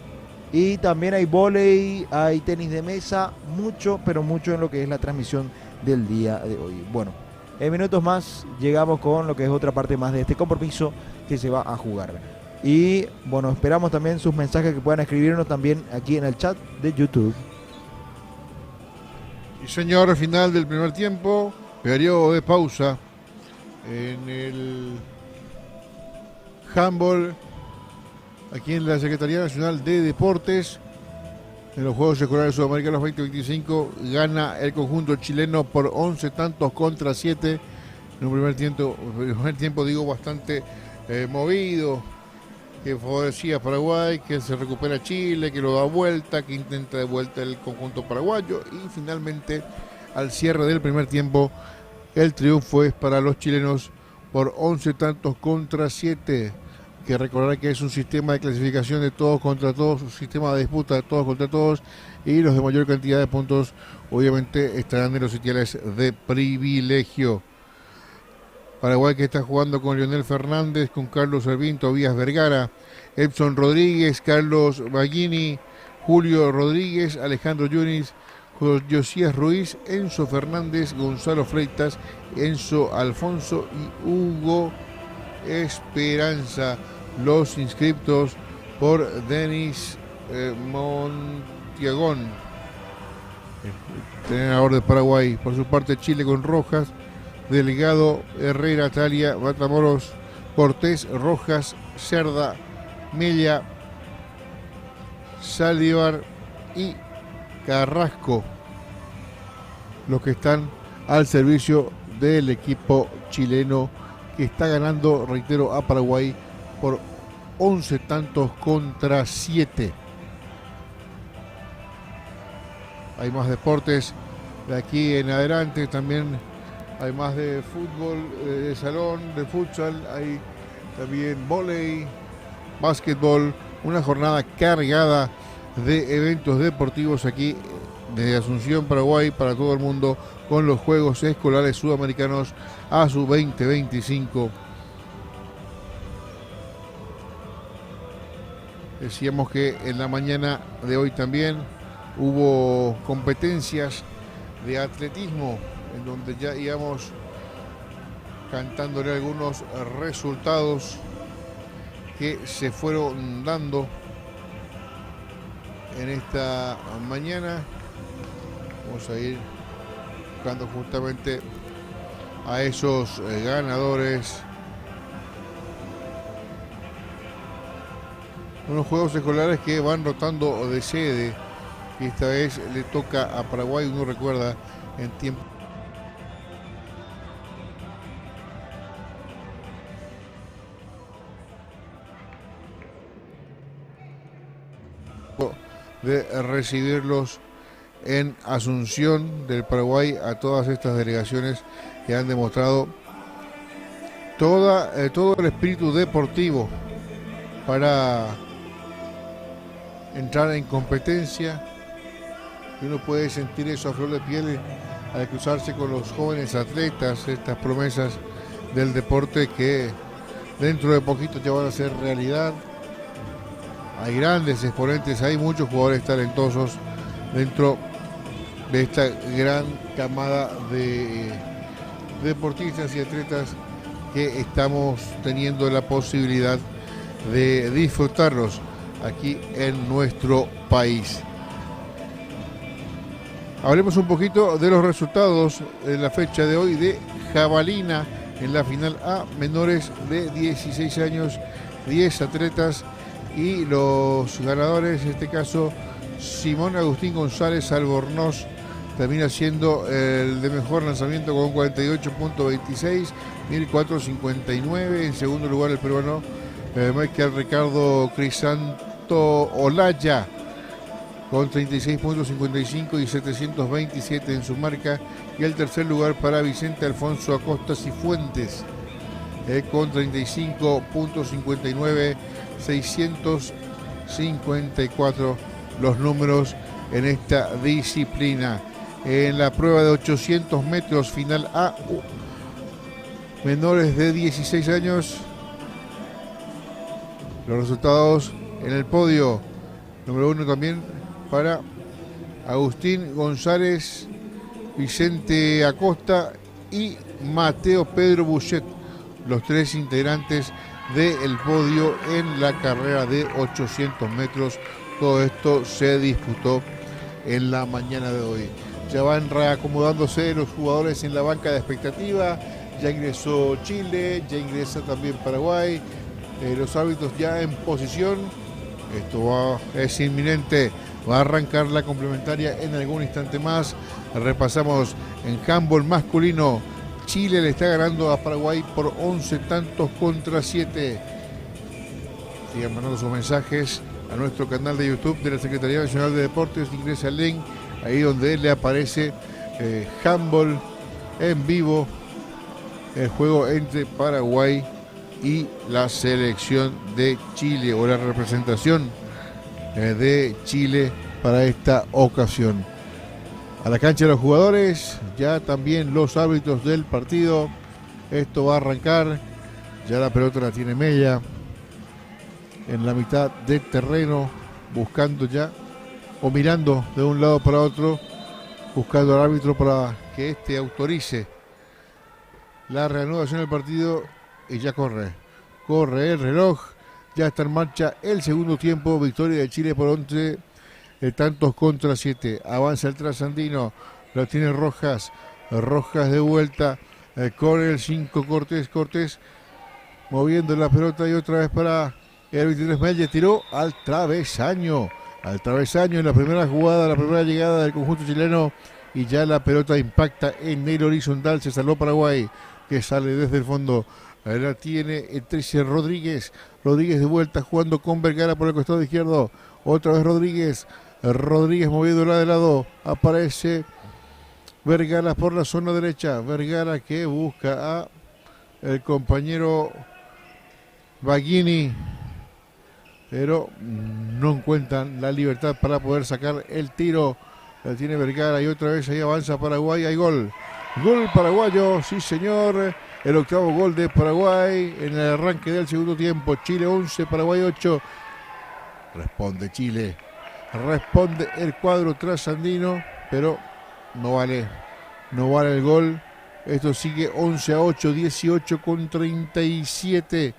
Y también hay vóley, hay tenis de mesa, mucho, pero mucho en lo que es la transmisión del día de hoy. Bueno, en minutos más llegamos con lo que es otra parte más de este compromiso que se va a jugar. Y bueno, esperamos también sus mensajes que puedan escribirnos también aquí en el chat de YouTube. Y señor, final del primer tiempo, periodo de pausa en el handball. Aquí en la Secretaría Nacional de Deportes, en los Juegos Escolares Sudamericanos 2025, gana el conjunto chileno por 11 tantos contra 7. En un primer tiempo digo, bastante movido, que favorecía a Paraguay, que se recupera Chile, que lo da vuelta, que intenta de vuelta el conjunto paraguayo. Y finalmente, al cierre del primer tiempo, el triunfo es para los chilenos por 11 tantos contra 7. Que recordar que es un sistema de clasificación de todos contra todos, un sistema de disputa de todos contra todos, y los de mayor cantidad de puntos obviamente estarán en los sitiales de privilegio. Paraguay, que está jugando con Leonel Fernández, con Carlos Servín, Tobías Vergara, Edson Rodríguez, Carlos Baggini, Julio Rodríguez, Alejandro Yunis, Josías Ruiz, Enzo Fernández, Gonzalo Freitas, Enzo Alfonso y Hugo Esperanza. Los inscriptos por Denis Montiagón, entrenador de Paraguay. Por su parte, Chile con Rojas, Delgado, Herrera, Talia, Matamoros, Cortés, Rojas, Cerda, Mella, Saldívar y Carrasco. Los que están al servicio del equipo chileno, que está ganando, reitero, a Paraguay por 11 tantos contra 7. Hay más deportes de aquí en adelante, también hay más de fútbol, de salón, de futsal, hay también vóley, básquetbol, una jornada cargada de eventos deportivos aquí desde Asunción, Paraguay, para todo el mundo, con los Juegos Escolares Sudamericanos ASU 2025. Decíamos que en la mañana de hoy también hubo competencias de atletismo, en donde ya íbamos cantándole algunos resultados que se fueron dando en esta mañana. Vamos a ir buscando justamente a esos ganadores. Unos Juegos Escolares que van rotando de sede, y esta vez le toca a Paraguay. Uno recuerda en tiempo de recibirlos en Asunción del Paraguay a todas estas delegaciones que han demostrado todo el espíritu deportivo para entrar en competencia. Y uno puede sentir eso a flor de piel al cruzarse con los jóvenes atletas, estas promesas del deporte que dentro de poquito ya van a ser realidad. Hay grandes exponentes, hay muchos jugadores talentosos dentro de esta gran camada de deportistas y atletas que estamos teniendo la posibilidad de disfrutarlos aquí en nuestro país. Hablemos un poquito de los resultados de la fecha de hoy de jabalina en la final A, menores de 16 años, 10 atletas, y los ganadores, en este caso Simón Agustín González Albornoz, termina siendo el de mejor lanzamiento con 48.26, 1459. En segundo lugar el peruano Michael Ricardo Crisanto Olaya con 36.55 y 727 en su marca. Y el tercer lugar para Vicente Alfonso Acosta Cifuentes con 35.59, 654 los números en esta disciplina. En la prueba de 800 metros final A, menores de 16 años, los resultados en el podio: número 1 también para Agustín González, Vicente Acosta y Mateo Pedro Buchet, los tres integrantes del podio en la carrera de 800 metros. Todo esto se disputó en la mañana de hoy. Ya van reacomodándose los jugadores en la banca de expectativa. Ya ingresó Chile, ya ingresa también Paraguay. Los árbitros ya en posición. Esto es inminente. Va a arrancar la complementaria en algún instante más. Repasamos en handball masculino. Chile le está ganando a Paraguay por 11 tantos contra 7. Sigan mandando sus mensajes a nuestro canal de YouTube de la Secretaría Nacional de Deportes. Ingresa el link ahí donde le aparece handball en vivo, el juego entre Paraguay y la selección de Chile, o la representación de Chile para esta ocasión. A la cancha de los jugadores, ya también los árbitros del partido. Esto va a arrancar. Ya la pelota la tiene Mella en la mitad del terreno, buscando ya, o mirando de un lado para otro, buscando al árbitro para que éste autorice la reanudación del partido. Y ya corre el reloj. Ya está en marcha el segundo tiempo. Victoria de Chile por 11 tantos contra 7. Avanza el trasandino, lo tiene Rojas de vuelta con el 5 Cortés moviendo la pelota, y otra vez para el 23 Mella. Tiró al travesaño en la primera jugada, la primera llegada del conjunto chileno y ya la pelota impacta en el horizontal. Se salvó Paraguay, que sale desde el fondo. La tiene el 13 Rodríguez. Rodríguez de vuelta jugando con Vergara por el costado izquierdo. Otra vez Rodríguez. Rodríguez moviéndola de lado. Aparece Vergara por la zona derecha. Vergara que busca a el compañero Baghini, pero no encuentran la libertad para poder sacar el tiro. La tiene Vergara y otra vez ahí avanza Paraguay. Hay gol. Gol paraguayo, sí señor. El octavo gol de Paraguay en el arranque del segundo tiempo. Chile 11, Paraguay 8. Responde Chile. Responde el cuadro trasandino, pero no vale el gol. Esto sigue 11-8, 18-37.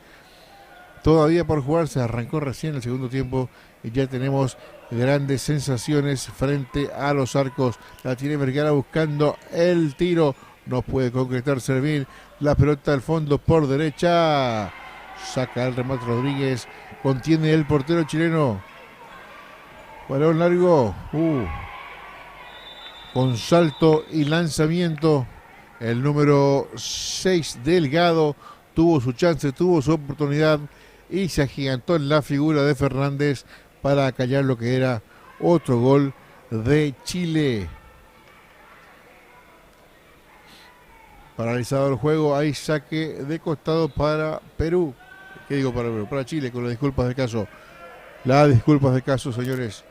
Todavía por jugarse, arrancó recién el segundo tiempo y ya tenemos grandes sensaciones frente a los arcos. La tiene Vergara buscando el tiro, no puede concretar Servín. La pelota al fondo por derecha, saca el remate Rodríguez, contiene el portero chileno. Balón largo, con salto y lanzamiento. El número 6 Delgado tuvo su chance, tuvo su oportunidad y se agigantó en la figura de Fernández para acallar lo que era otro gol de Chile. Paralizado el juego, hay saque de costado para Perú. ¿Qué digo para Perú? Para Chile, con las disculpas del caso. Las disculpas del caso, señores.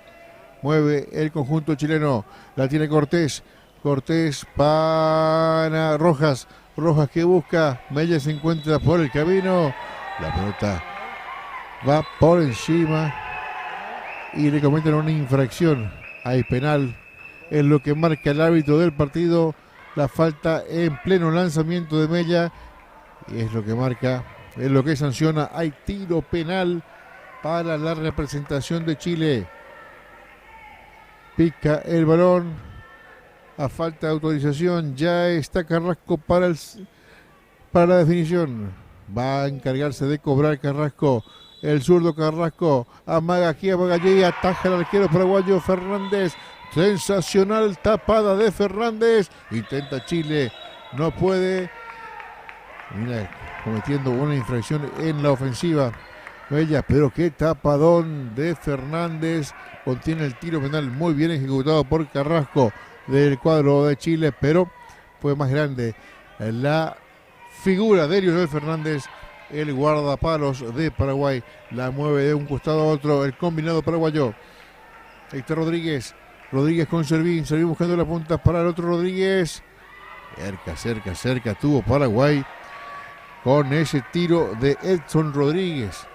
Mueve el conjunto chileno, la tiene Cortés. Cortés para Rojas. Rojas que busca. Mella se encuentra por el camino. La pelota va por encima y le cometen una infracción. Hay penal. Es lo que marca el árbitro del partido. La falta en pleno lanzamiento de Mella. Y es lo que marca, es lo que sanciona. Hay tiro penal para la representación de Chile. Pica el balón. A falta de autorización, ya está Carrasco para la definición. Va a encargarse de cobrar Carrasco. El zurdo Carrasco amaga aquí, amaga allí, ataja al arquero paraguayo Fernández. Sensacional tapada de Fernández. Intenta Chile, no puede. Mira, cometiendo una infracción en la ofensiva. Bella, pero qué tapadón de Fernández. Contiene el tiro penal muy bien ejecutado por Carrasco del cuadro de Chile, pero fue más grande la figura de Lionel Fernández, el guardapalos de Paraguay. La mueve de un costado a otro el combinado paraguayo. Héctor Rodríguez con Servín buscando la punta para el otro Rodríguez. Cerca tuvo Paraguay con ese tiro de Edson Rodríguez,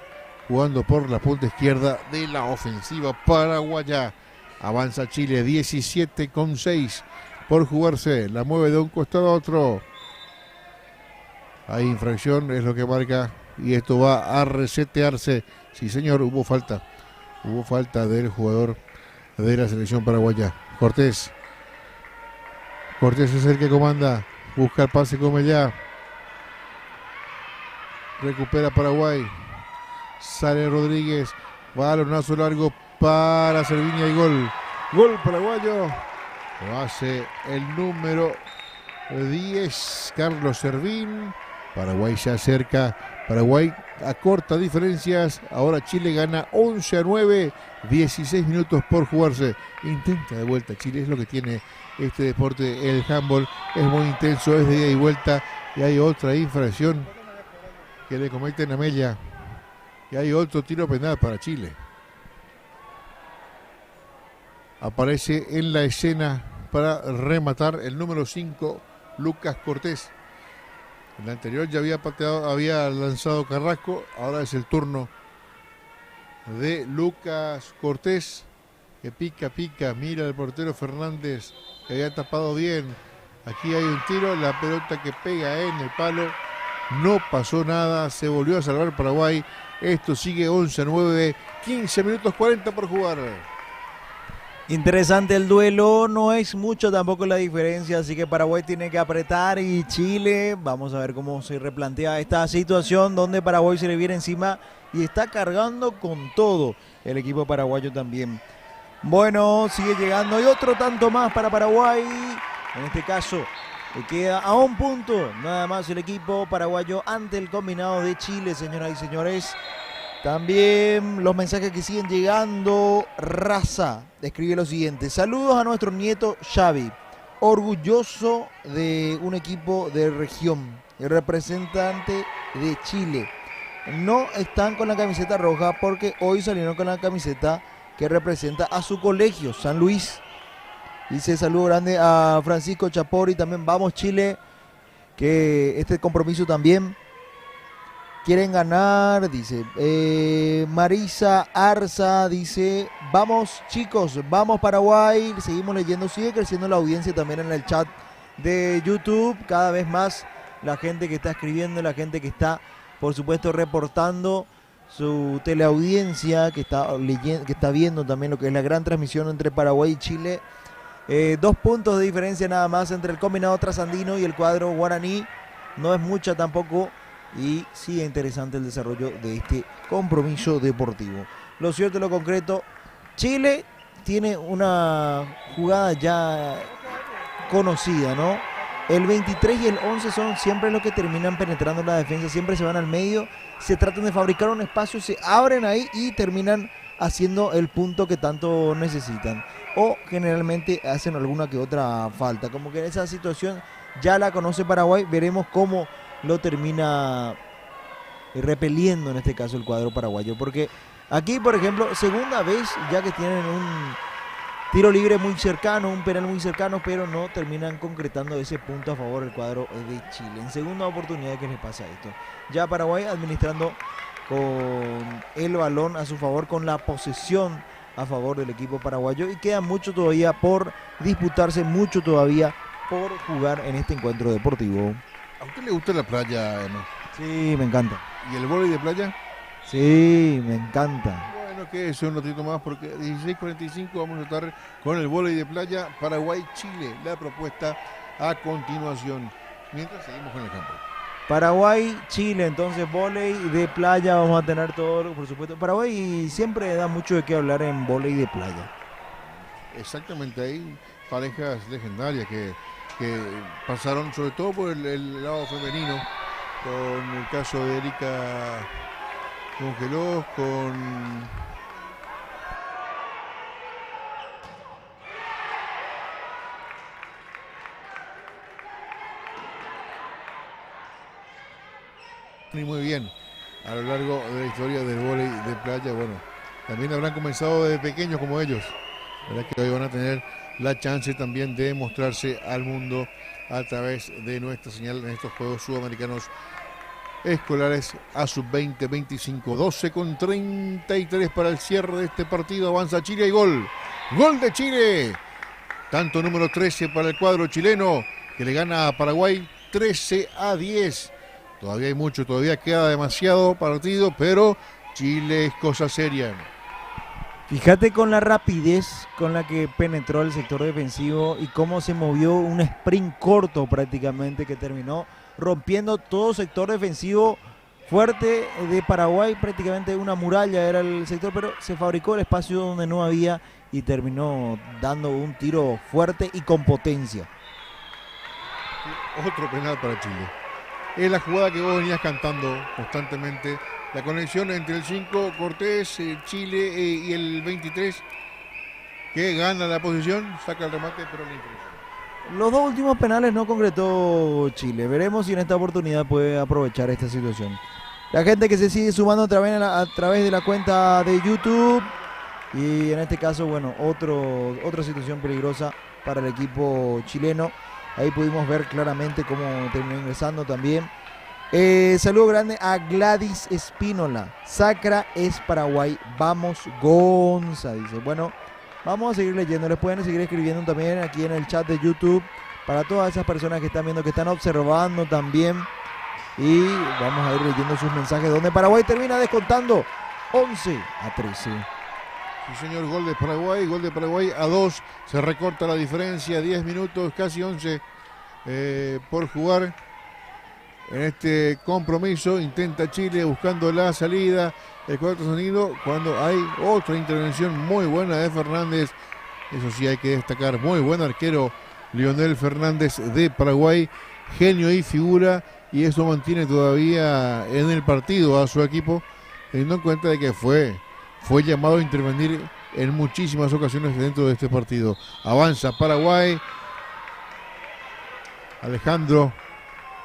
jugando por la punta izquierda de la ofensiva paraguaya. Avanza Chile, 17-6 por jugarse. La mueve de un costado a otro. Hay infracción, es lo que marca. Y esto va a resetearse. Sí, señor, hubo falta. Hubo falta del jugador de la selección paraguaya. Cortés es el que comanda. Busca el pase como ya. Recupera Paraguay. Sale Rodríguez. Balonazo largo para Servín y gol. Gol paraguayo. Lo hace el número 10, Carlos Servín. Paraguay se acerca. Paraguay acorta diferencias. Ahora Chile gana 11-9. 16 minutos por jugarse. Intenta de vuelta Chile. Es lo que tiene este deporte. El handball es muy intenso. Es de ida y vuelta. Y hay otra infracción que le cometen a Mella. Y hay otro tiro penal para Chile. Aparece en la escena para rematar el número 5, Lucas Cortés. En la anterior ya había lanzado Carrasco. Ahora es el turno de Lucas Cortés, que pica. Mira el portero Fernández, que había tapado bien. Aquí hay un tiro, la pelota que pega en el palo. No pasó nada, se volvió a salvar Paraguay. Esto sigue 11-9, 15 minutos 40 por jugar. Interesante el duelo, no es mucho tampoco la diferencia, así que Paraguay tiene que apretar y Chile, vamos a ver cómo se replantea esta situación donde Paraguay se le viene encima y está cargando con todo el equipo paraguayo también. Bueno, sigue llegando. Y otro tanto más para Paraguay. En este caso, le queda a un punto nada más el equipo paraguayo ante el combinado de Chile, señoras y señores. También los mensajes que siguen llegando. Raza escribe lo siguiente: saludos a nuestro nieto Xavi, orgulloso de un equipo de región, el representante de Chile. No están con la camiseta roja porque hoy salieron con la camiseta que representa a su colegio, San Luis. Dice saludo grande a Francisco Chapori, también vamos Chile, que este compromiso también quieren ganar, dice. Marisa Arza dice, vamos chicos, vamos Paraguay. Seguimos leyendo, sigue creciendo la audiencia también en el chat de YouTube. Cada vez más la gente que está escribiendo, la gente que está, por supuesto, reportando su teleaudiencia, que está leyendo, que está viendo también lo que es la gran transmisión entre Paraguay y Chile. 2 puntos de diferencia nada más entre el combinado trasandino y el cuadro guaraní. No es mucha tampoco. Y sigue interesante el desarrollo de este compromiso deportivo. Lo cierto y lo concreto, Chile tiene una jugada ya conocida, ¿no? El 23 y el 11 son siempre los que terminan penetrando la defensa, siempre se van al medio, se tratan de fabricar un espacio, se abren ahí y terminan haciendo el punto que tanto necesitan. O generalmente hacen alguna que otra falta. Como que esa situación ya la conoce Paraguay, veremos cómo lo termina repeliendo en este caso el cuadro paraguayo, porque aquí por ejemplo segunda vez ya que tienen un tiro libre muy cercano, un penal muy cercano, pero no terminan concretando ese punto a favor del cuadro de Chile. En segunda oportunidad que les pasa esto, ya Paraguay administrando con el balón a su favor, con la posesión a favor del equipo paraguayo, y queda mucho todavía por disputarse, mucho todavía por jugar en este encuentro deportivo. ¿A usted le gusta la playa, Emma? Sí, me encanta. ¿Y el vóley de playa? Sí, me encanta. Bueno, que es un ratito más porque a 16:45 vamos a estar con el vóley de playa Paraguay-Chile, la propuesta a continuación, mientras seguimos con el campo. Paraguay, Chile, entonces vóley de playa, vamos a tener todo, por supuesto. Paraguay siempre da mucho de qué hablar en vóley de playa. Exactamente, hay parejas legendarias que pasaron sobre todo por el lado femenino, con el caso de Erika Congelós, con y muy bien a lo largo de la historia del vóley de playa. Bueno, también habrán comenzado desde pequeños como ellos, verdad que hoy van a tener la chance también de mostrarse al mundo a través de nuestra señal en estos Juegos Sudamericanos Escolares a sub-20, 25, 12:33 para el cierre de este partido. Avanza Chile y gol de Chile, tanto número 13 para el cuadro chileno, que le gana a Paraguay 13-10. Todavía hay mucho, todavía queda demasiado partido, pero Chile es cosa seria. Fíjate con la rapidez con la que penetró el sector defensivo y cómo se movió, un sprint corto prácticamente que terminó rompiendo todo sector defensivo fuerte de Paraguay. Prácticamente una muralla era el sector, pero se fabricó el espacio donde no había y terminó dando un tiro fuerte y con potencia. Otro penal para Chile. Es la jugada que vos venías cantando constantemente. La conexión entre el 5 Cortés, Chile y el 23, que gana la posición, saca el remate, pero le interesa. Los dos últimos penales no concretó Chile. Veremos si en esta oportunidad puede aprovechar esta situación. La gente que se sigue sumando a través de la cuenta de YouTube. Y en este caso, bueno, otra situación peligrosa para el equipo chileno. Ahí pudimos ver claramente cómo terminó ingresando también. Saludo grande a Gladys Espínola. Sacra es Paraguay. Vamos Gonza, dice. Bueno, vamos a seguir leyendo. Les pueden seguir escribiendo también aquí en el chat de YouTube. Para todas esas personas que están viendo, que están observando también. Y vamos a ir leyendo sus mensajes. Donde Paraguay termina descontando 11-13. Sí, señor, gol de Paraguay a 2. Se recorta la diferencia, 10 minutos, casi 11 por jugar. en este compromiso. Intenta Chile buscando la salida. El cuadro trasandino cuando hay otra intervención muy buena de Fernández. Eso sí hay que destacar, muy buen arquero Lionel Fernández de Paraguay, genio y figura, y eso mantiene todavía en el partido a su equipo, teniendo en cuenta de que fue llamado a intervenir en muchísimas ocasiones dentro de este partido. Avanza Paraguay. Alejandro,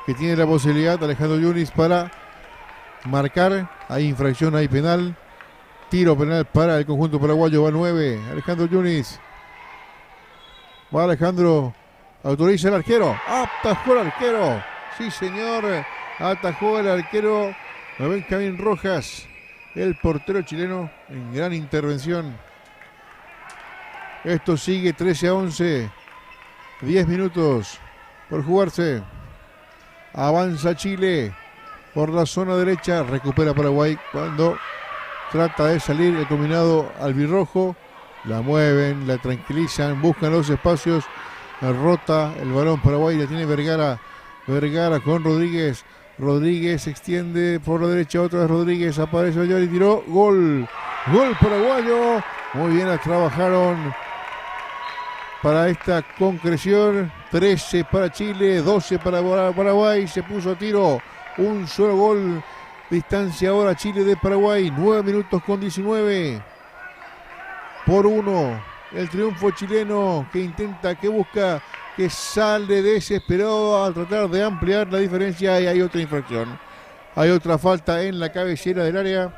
que tiene la posibilidad, Alejandro Yunis, para marcar. Hay infracción, hay penal. Tiro penal para el conjunto paraguayo. Va 9. Alejandro Yunis. Va Alejandro. Autoriza el arquero. Atajó el arquero. Sí, señor. Atajó el arquero Benjamín Rojas. El portero chileno en gran intervención. Esto sigue 13-11. 10 minutos por jugarse. Avanza Chile por la zona derecha. Recupera Paraguay cuando trata de salir el combinado albirrojo. La mueven, la tranquilizan, buscan los espacios. Rota el balón Paraguay. La tiene Vergara. Vergara con Rodríguez. Rodríguez extiende por la derecha. Otra vez Rodríguez. Aparece allá y tiró. Gol. Gol paraguayo. Muy bien, la trabajaron para esta concreción. 13 para Chile, 12 para Paraguay. Se puso a tiro. Un solo gol. Distancia ahora Chile de Paraguay. 9 minutos con 19. Por 1. El triunfo chileno que intenta, que busca, que sale desesperado a tratar de ampliar la diferencia. Y hay otra infracción. Hay otra falta en la cabecera del área.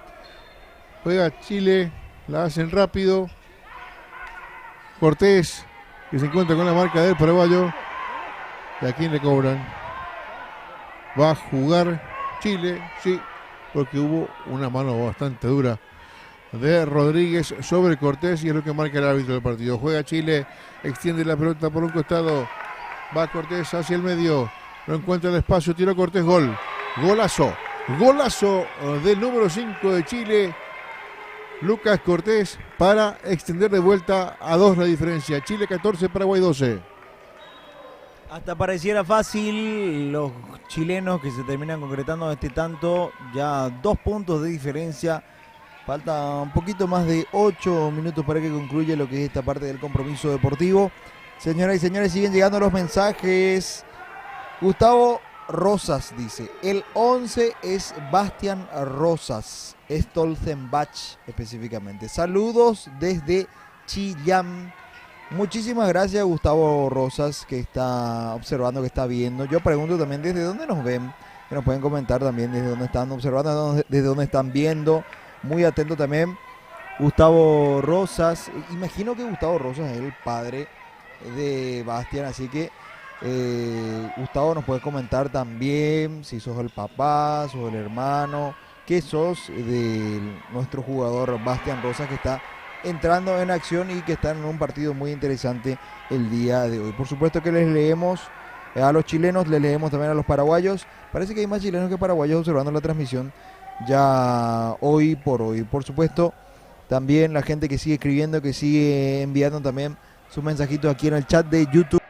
Juega Chile. La hacen rápido. Cortés, que se encuentra con la marca del paraguayo. ¿Y a quién le cobran? Va a jugar Chile, sí, porque hubo una mano bastante dura de Rodríguez sobre Cortés y es lo que marca el árbitro del partido. Juega Chile, extiende la pelota por un costado. Va Cortés hacia el medio. No encuentra el espacio, tiró Cortés, gol. Golazo. Golazo del número 5 de Chile. Lucas Cortés para extender de vuelta a 2 la diferencia. Chile 14, Paraguay 12. Hasta pareciera fácil, los chilenos que se terminan concretando este tanto, ya 2 puntos de diferencia. Falta un poquito más de 8 minutos para que concluya lo que es esta parte del compromiso deportivo. Señoras y señores, siguen llegando los mensajes. Gustavo Rosas dice, el 11 es Bastián Rosas, Stolzenbach específicamente. Saludos desde Chillán. Muchísimas gracias Gustavo Rosas, que está observando, que está viendo. Yo pregunto también desde dónde nos ven, que nos pueden comentar también desde dónde están observando, desde dónde están viendo. Muy atento también Gustavo Rosas. Imagino que Gustavo Rosas es el padre de Bastián, así que Gustavo nos puede comentar también si sos el papá, sos el hermano, que sos de nuestro jugador Bastián Rosas, que está entrando en acción y que está en un partido muy interesante el día de hoy. Por supuesto que les leemos a los chilenos, les leemos también a los paraguayos. Parece que hay más chilenos que paraguayos observando la transmisión ya hoy por hoy. Por supuesto, también la gente que sigue escribiendo, que sigue enviando también sus mensajitos aquí en el chat de YouTube.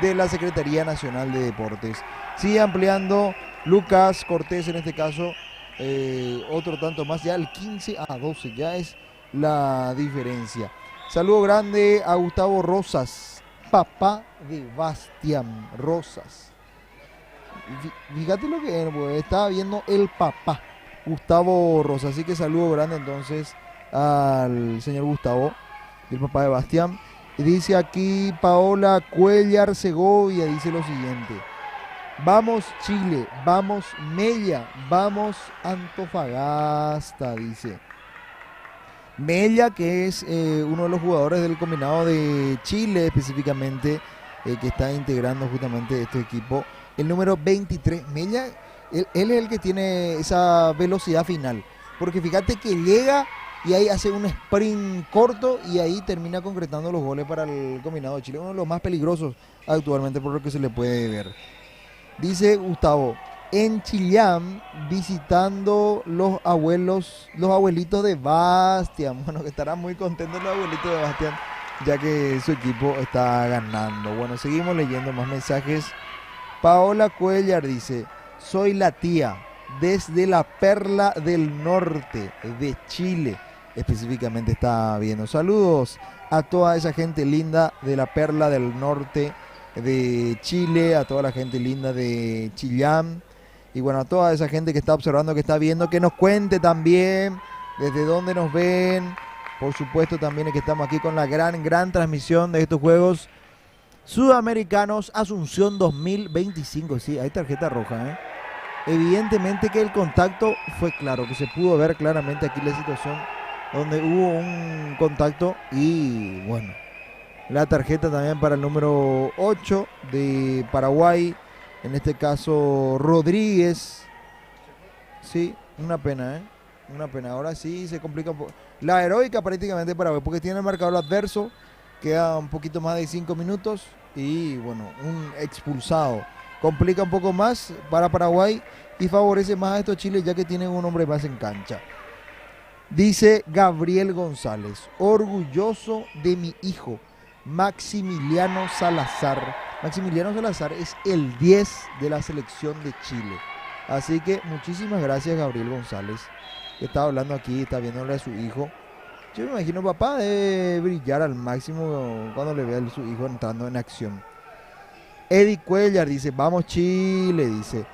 De la Secretaría Nacional de Deportes. Sigue ampliando Lucas Cortés en este caso, otro tanto más, ya el 15-12, ya es la diferencia. Saludo grande a Gustavo Rosas, papá de Bastián Rosas. Fíjate lo que estaba viendo el papá, Gustavo Rosas, así que saludo grande entonces al señor Gustavo, el papá de Bastián. Dice aquí Paola Cuellar Segovia, dice lo siguiente: vamos Chile, vamos Mella, vamos Antofagasta, dice. Mella, que es uno de los jugadores del combinado de Chile específicamente, que está integrando justamente este equipo, el número 23. Mella, él es el que tiene esa velocidad final, porque fíjate que llega y ahí hace un sprint corto y ahí termina concretando los goles para el combinado de Chile. Uno de los más peligrosos actualmente por lo que se le puede ver. Dice Gustavo, en Chillán visitando los abuelitos de Bastian. Bueno, que estarán muy contentos los abuelitos de Bastian, ya que su equipo está ganando. Bueno, seguimos leyendo más mensajes. Paola Cuellar dice: soy la tía desde la Perla del Norte de Chile. Específicamente está viendo. Saludos a toda esa gente linda de la Perla del Norte de Chile, a toda la gente linda de Chillán. Y bueno, a toda esa gente que está observando, que está viendo, que nos cuente también desde dónde nos ven. Por supuesto también es que estamos aquí con la gran transmisión de estos Juegos Sudamericanos Asunción 2025. Sí, hay tarjeta roja, ¿eh? Evidentemente que el contacto fue claro, que se pudo ver claramente aquí la situación donde hubo un contacto. Y bueno, la tarjeta también para el número 8 de Paraguay, en este caso Rodríguez. Sí, una pena, ¿eh? Una pena. Ahora sí se complica un poco. La heroica prácticamente Paraguay, porque tiene el marcador adverso. Queda un poquito más de 5 minutos. Y bueno, un expulsado. Complica un poco más para Paraguay y favorece más a estos chiles, ya que tienen un hombre más en cancha. Dice Gabriel González: orgulloso de mi hijo Maximiliano Salazar. Maximiliano Salazar es el 10 de la selección de Chile. Así que muchísimas gracias, Gabriel González, que está hablando aquí, está viéndole a su hijo. Yo me imagino, papá debe brillar al máximo cuando le ve a su hijo entrando en acción. Eddie Cuellar dice: vamos Chile, dice.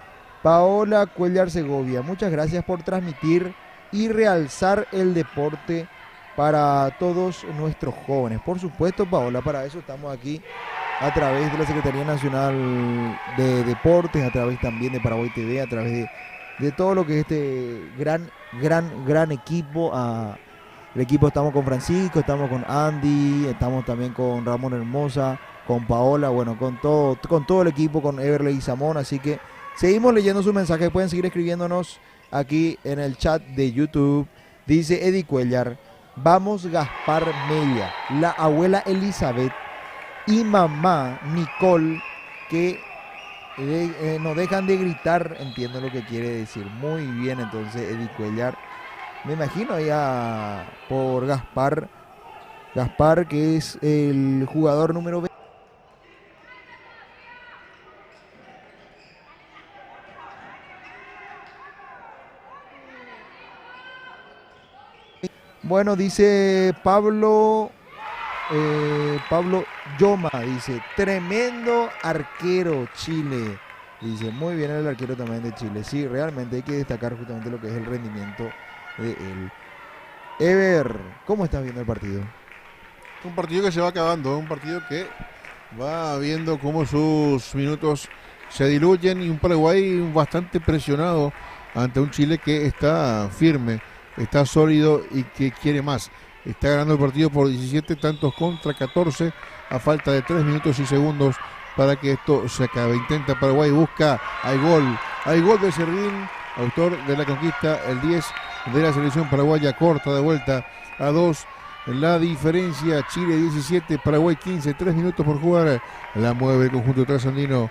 Paola Cuellar Segovia: muchas gracias por transmitir y realzar el deporte para todos nuestros jóvenes. Por supuesto, Paola, para eso estamos aquí a través de la Secretaría Nacional de Deportes, a través también de Paraguay TV, a través de todo lo que es este gran equipo. El equipo, estamos con Francisco, estamos con Andy, estamos también con Ramón Hermosa, con Paola, bueno, con todo el equipo, con Everley y Samón. Así que seguimos leyendo sus mensajes, pueden seguir escribiéndonos aquí en el chat de YouTube. Dice Eddie Cuellar: vamos Gaspar Mella, la abuela Elizabeth y mamá Nicole, que no dejan de gritar. Entiendo lo que quiere decir. Muy bien, entonces Eddie Cuellar. Me imagino ya por Gaspar, que es el jugador número 20. Bueno, dice Pablo Yoma, dice: tremendo arquero Chile. Dice: muy bien el arquero también de Chile. Sí, realmente hay que destacar justamente lo que es el rendimiento de él. Ever, ¿cómo estás viendo el partido? Un partido que se va acabando, un partido que va viendo cómo sus minutos se diluyen, y un Paraguay bastante presionado ante un Chile que está firme, está sólido y que quiere más. Está ganando el partido por 17 tantos contra 14 a falta de 3 minutos y segundos para que esto se acabe. Intenta Paraguay, busca, hay gol de Servín, autor de la conquista, el 10 de la selección paraguaya. Corta de vuelta a 2 la diferencia. Chile 17, Paraguay 15, 3 minutos por jugar. La mueve el conjunto trasandino.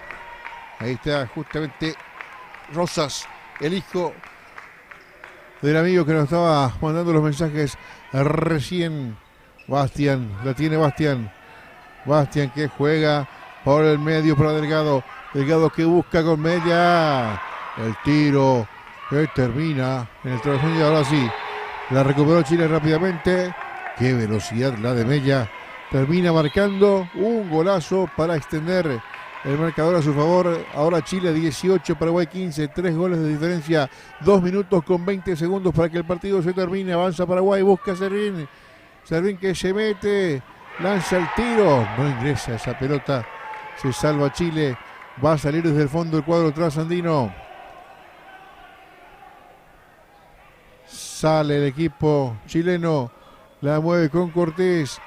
Ahí está justamente Rosas, el hijo del amigo que nos estaba mandando los mensajes recién. Bastian, la tiene Bastian que juega por el medio para Delgado que busca con Mella, el tiro que termina en el travesaño. Y ahora sí, la recuperó Chile rápidamente. Qué velocidad la de Mella, termina marcando un golazo para extender el marcador a su favor. Ahora Chile 18, Paraguay 15, 3 goles de diferencia, 2 minutos con 20 segundos para que el partido se termine. Avanza Paraguay, busca a Servín que se mete, lanza el tiro, no ingresa esa pelota, se salva Chile. Va a salir desde el fondo el cuadro trasandino. Sale el equipo chileno, la mueve con Cortés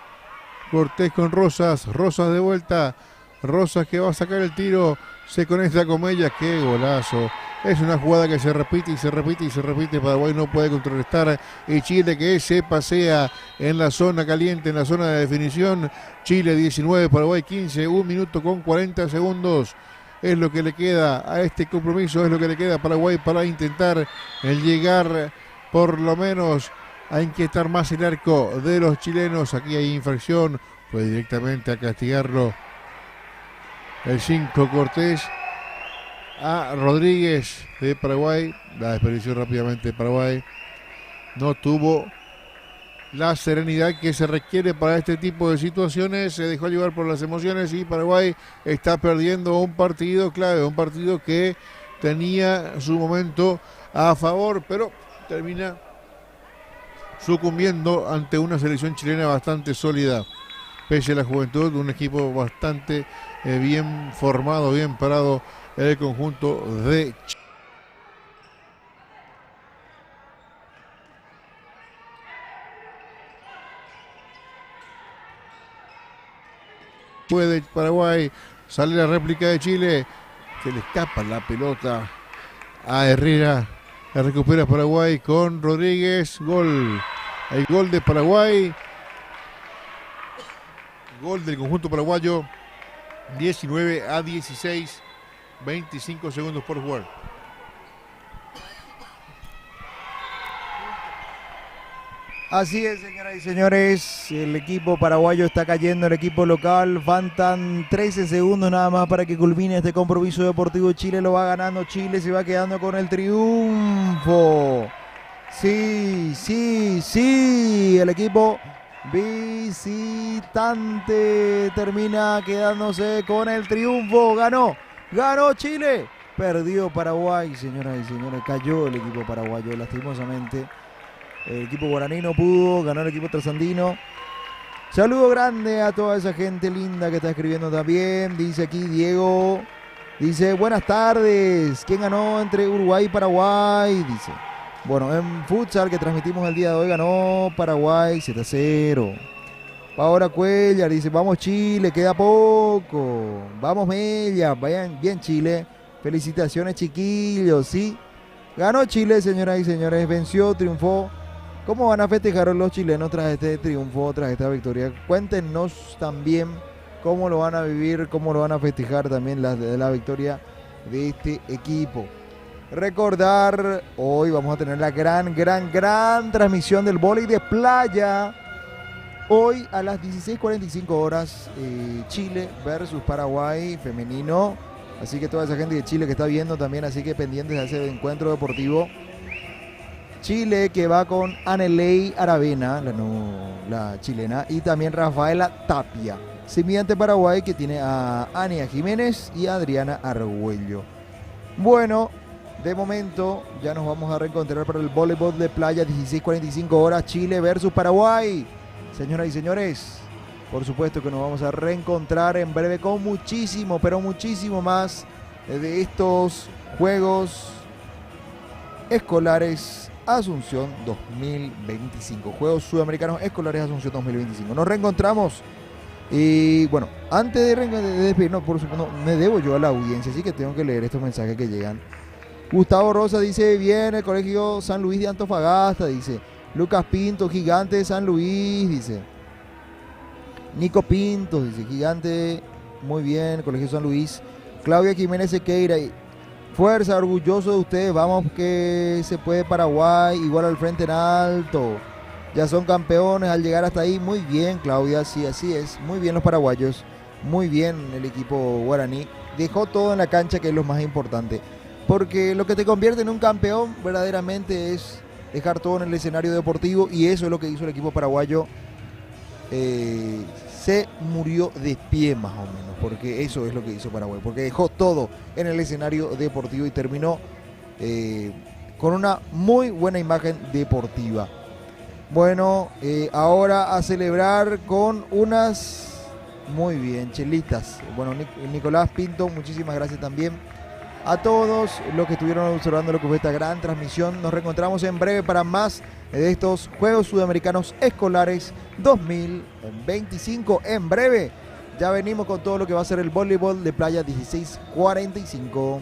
con Rosas de vuelta, Rosas que va a sacar el tiro, se conecta con ella. Qué golazo. Es una jugada que se repite y se repite. Paraguay no puede contrarrestar, y Chile que se pasea en la zona caliente, en la zona de definición. Chile 19, Paraguay 15, 1 minuto con 40 segundos. es lo que le queda a este compromiso, es lo que le queda a Paraguay para intentar llegar por lo menos a inquietar más el arco de los chilenos. Aquí hay infracción, fue directamente a castigarlo el 5 Cortés a Rodríguez de Paraguay. La desperdició rápidamente Paraguay. No tuvo la serenidad que se requiere para este tipo de situaciones, se dejó llevar por las emociones y Paraguay está perdiendo un partido clave, un partido que tenía su momento a favor, pero termina sucumbiendo ante una selección chilena bastante sólida, pese a la juventud, un equipo bastante bien formado, bien parado en el conjunto de Chile. Puede Paraguay, sale la réplica de Chile, se le escapa la pelota a Herrera, la recupera Paraguay con Rodríguez, gol, el gol de Paraguay, gol del conjunto paraguayo, 19-16, 25 segundos por jugar. Así es, señoras y señores, el equipo paraguayo está cayendo, el equipo local, faltan 13 segundos nada más para que culmine este compromiso deportivo. Chile lo va ganando, Chile se va quedando con el triunfo. Sí, sí, sí, el equipo visitante termina quedándose con el triunfo, ganó Chile, perdió Paraguay, señoras y señores, cayó el equipo paraguayo lastimosamente. El equipo guaraní no pudo, ganó el equipo trasandino. Saludo grande a toda esa gente linda que está escribiendo también. Dice aquí Diego, dice buenas tardes, ¿quién ganó entre Uruguay y Paraguay? Dice, bueno, en futsal que transmitimos el día de hoy ganó Paraguay 7-0. Paola Cuellar dice, vamos Chile, queda poco. Vamos Mella, vayan bien Chile. Felicitaciones chiquillos, sí. Ganó Chile, señoras y señores, venció, triunfó. ¿Cómo van a festejar los chilenos tras este triunfo, tras esta victoria? Cuéntenos también cómo lo van a vivir, cómo lo van a festejar también la victoria de este equipo. Recordar, hoy vamos a tener la gran transmisión del vóley de playa. Hoy a las 16:45 horas, Chile versus Paraguay femenino. Así que toda esa gente de Chile que está viendo también, así que pendientes de ese encuentro deportivo. Chile que va con Anelei Aravena, la chilena, y también Rafaela Tapia. Semiante Paraguay que tiene a Ania Jiménez y a Adriana Argüello. Bueno, de momento ya nos vamos a reencontrar para el voleibol de playa, 16:45 horas, Chile versus Paraguay. Señoras y señores, por supuesto que nos vamos a reencontrar en breve con muchísimo, pero muchísimo más de estos Juegos Escolares Asunción 2025. Juegos Sudamericanos Escolares Asunción 2025. Nos reencontramos. Y bueno, antes de despedirnos, por supuesto, me debo yo a la audiencia, así que tengo que leer estos mensajes que llegan. Gustavo Rosa dice, bien, el Colegio San Luis de Antofagasta, dice. Lucas Pinto, Gigante de San Luis, dice. Nico Pinto, dice, Gigante, muy bien, Colegio San Luis. Claudia Jiménez Sequeira, fuerza, orgulloso de ustedes, vamos que se puede Paraguay, igual al frente en alto. Ya son campeones al llegar hasta ahí, muy bien Claudia, sí, así es, muy bien los paraguayos, muy bien el equipo guaraní. Dejó todo en la cancha, que es lo más importante, porque lo que te convierte en un campeón verdaderamente es dejar todo en el escenario deportivo, y eso es lo que hizo el equipo paraguayo. Se murió de pie más o menos, porque eso es lo que hizo Paraguay, porque dejó todo en el escenario deportivo y terminó con una muy buena imagen deportiva. Bueno, ahora a celebrar con unas, muy bien, chelitas. Bueno, Nicolás Pinto, muchísimas gracias también a todos los que estuvieron observando lo que fue esta gran transmisión. Nos reencontramos en breve para más de estos Juegos Sudamericanos Escolares 2025. En breve ya venimos con todo lo que va a ser el voleibol de playa 16:45.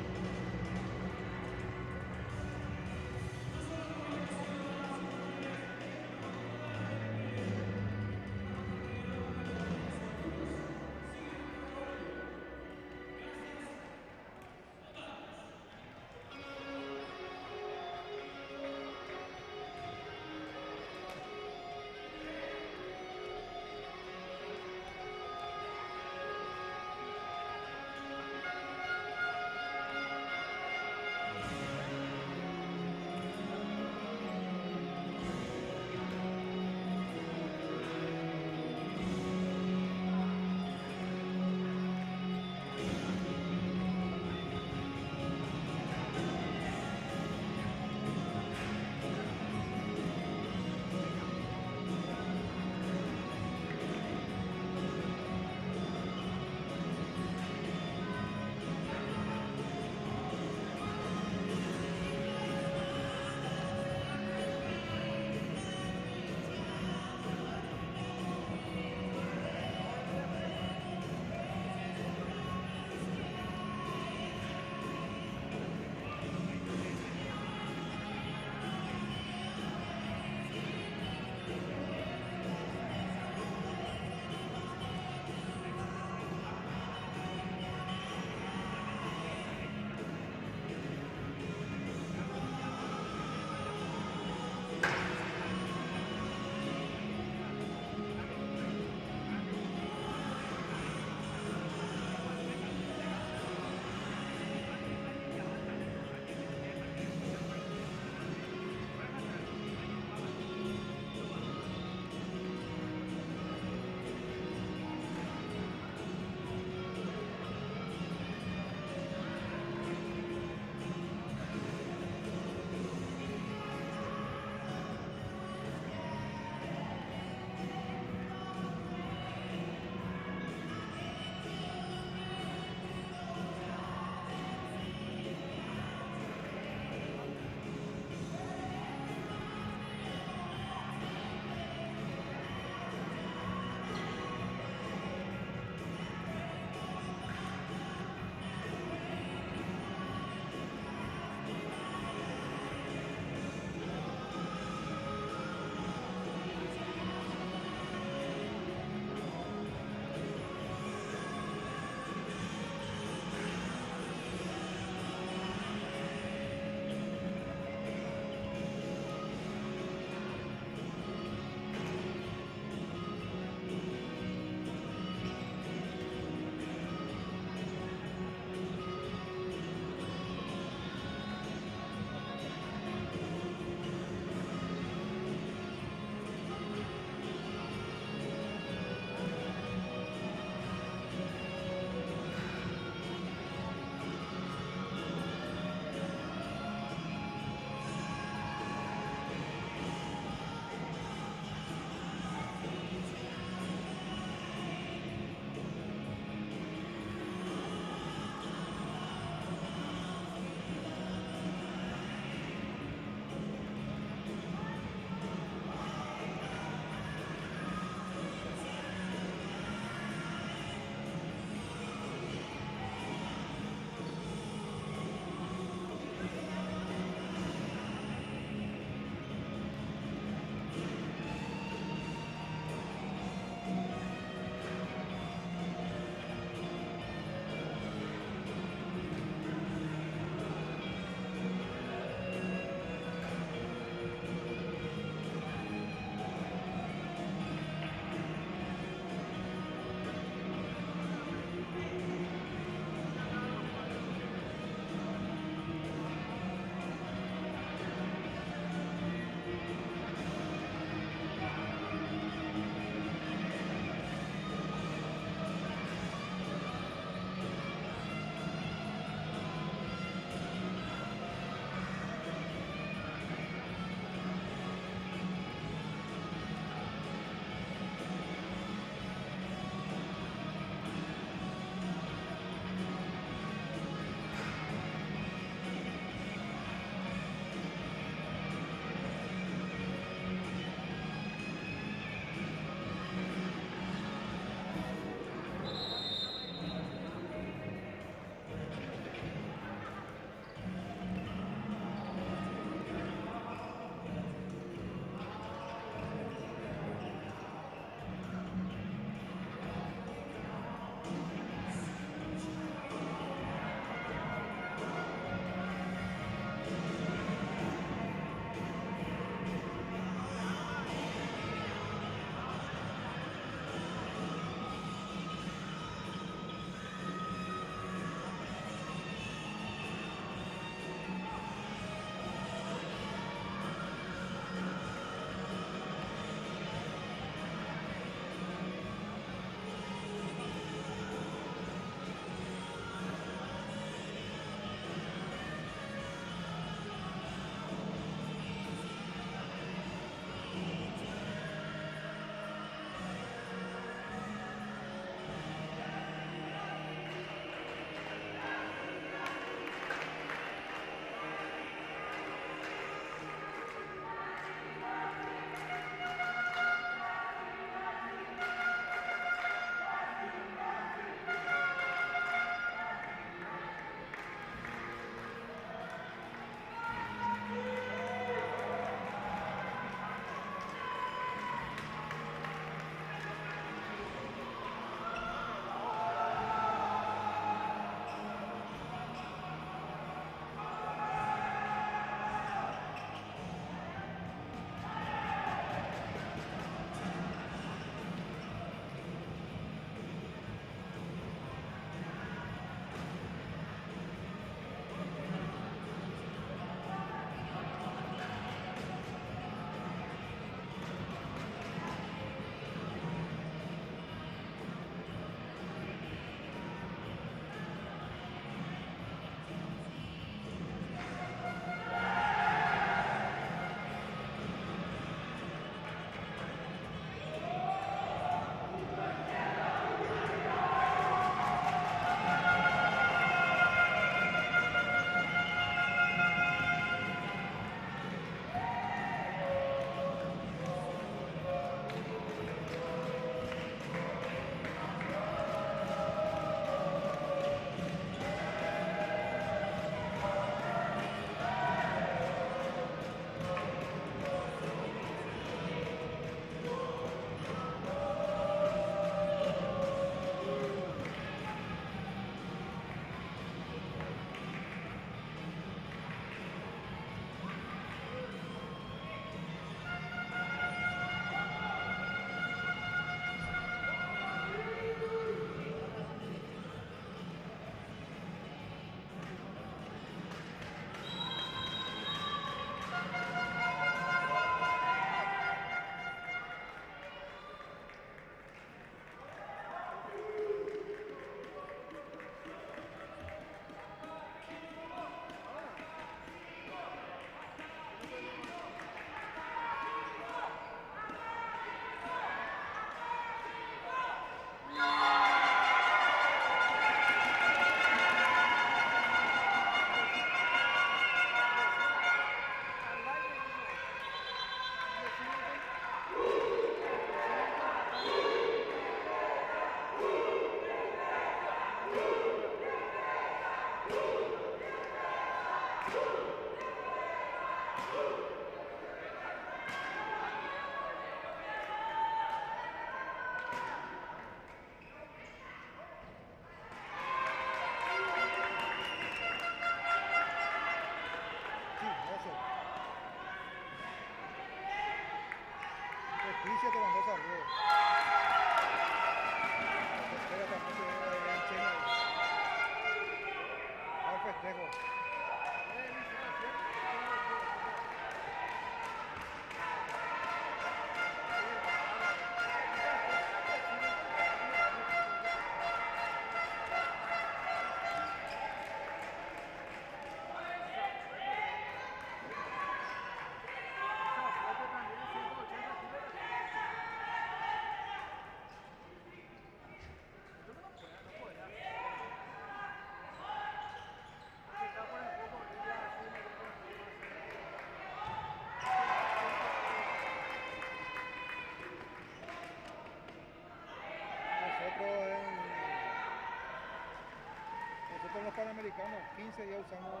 los Panamericanos, 15 días usamos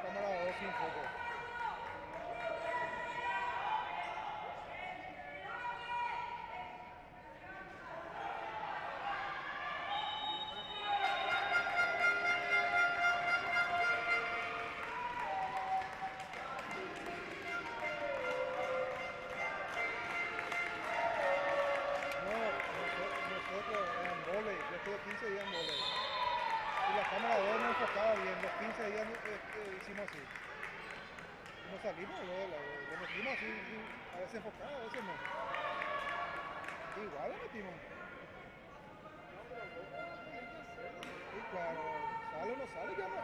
cámara 2 sin foco. Nosotros en vóley, yo estuve 15 días en vóley. Y la cámara 2 no enfocaba bien, los 15 días hicimos así. Nos salimos, lo metimos así, a veces enfocado, a veces no. Igual lo metimos. Y claro, sale o no sale, ya no.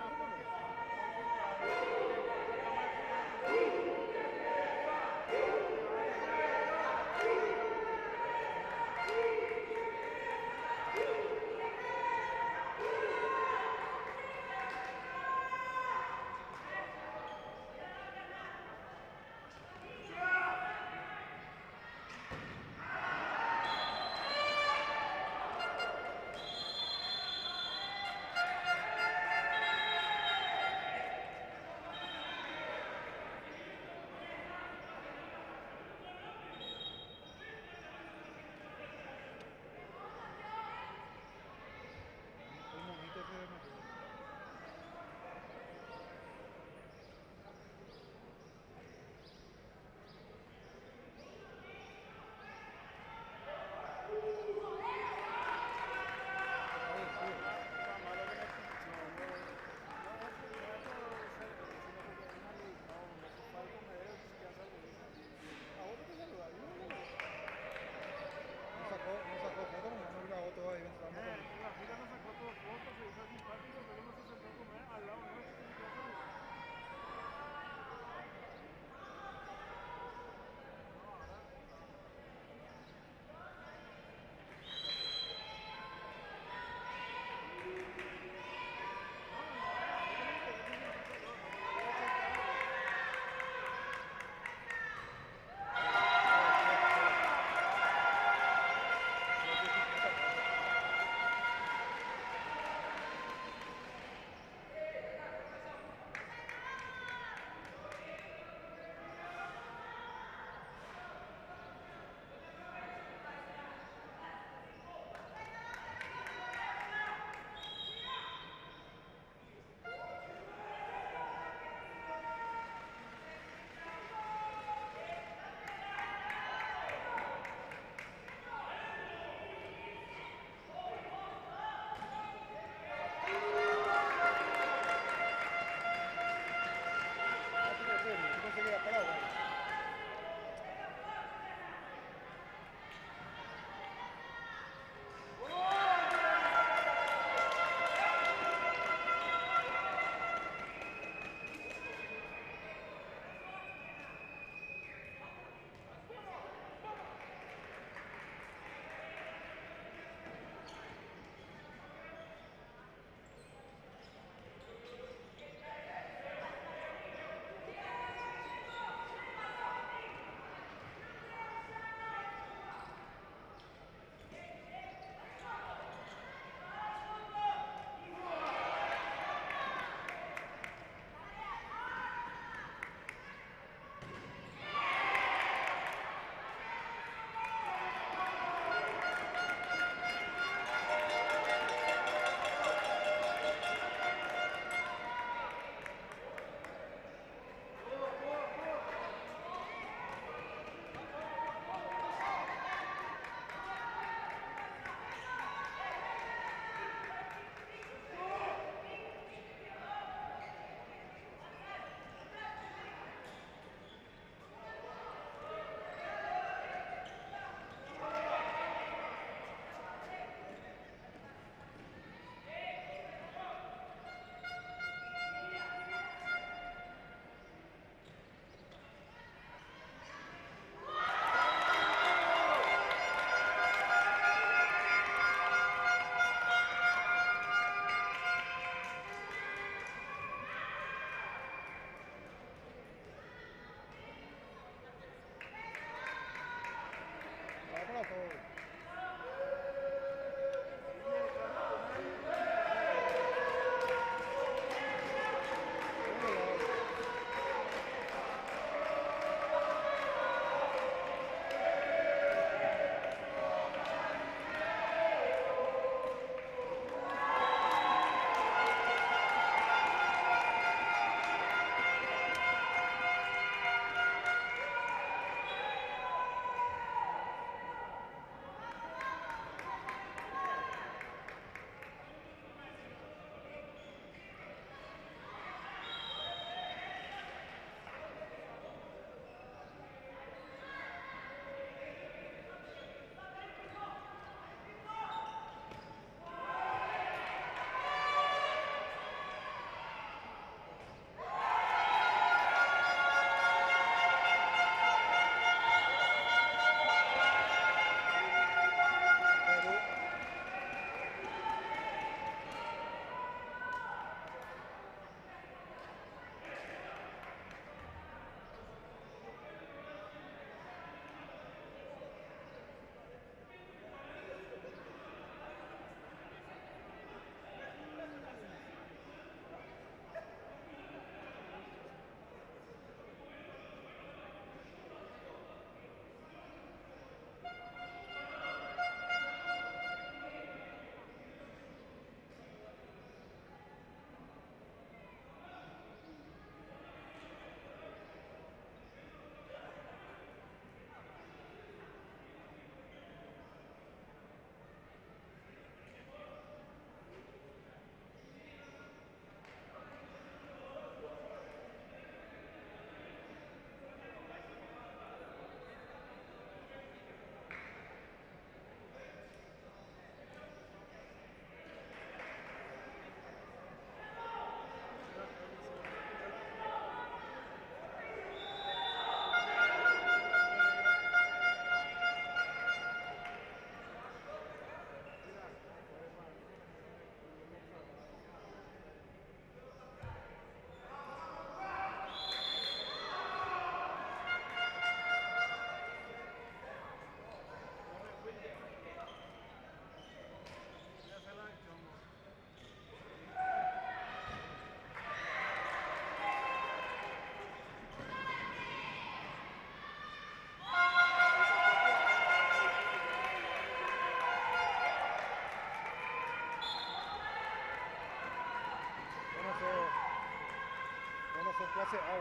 clase A.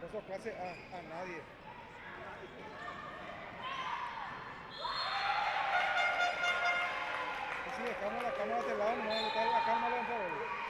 Vos sos clase A nadie. Y si dejamos la cámara de lado, no, está la cámara en favor.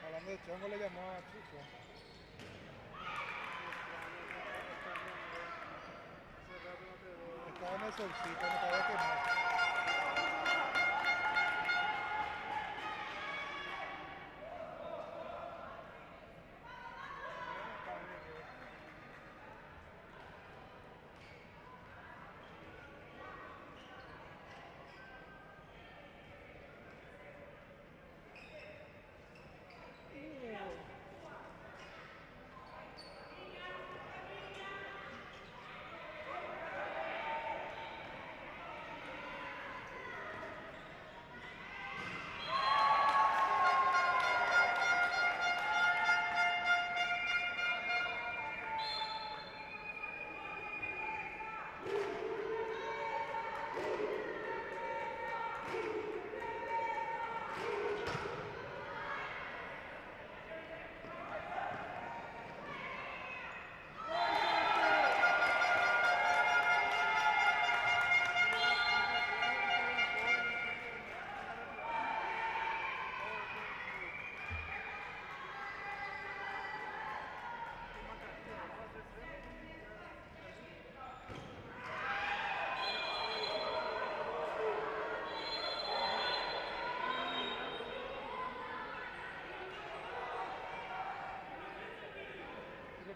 Hablando de chongo le llamó a Chico. Estaba en el solcito, me estaba quemando.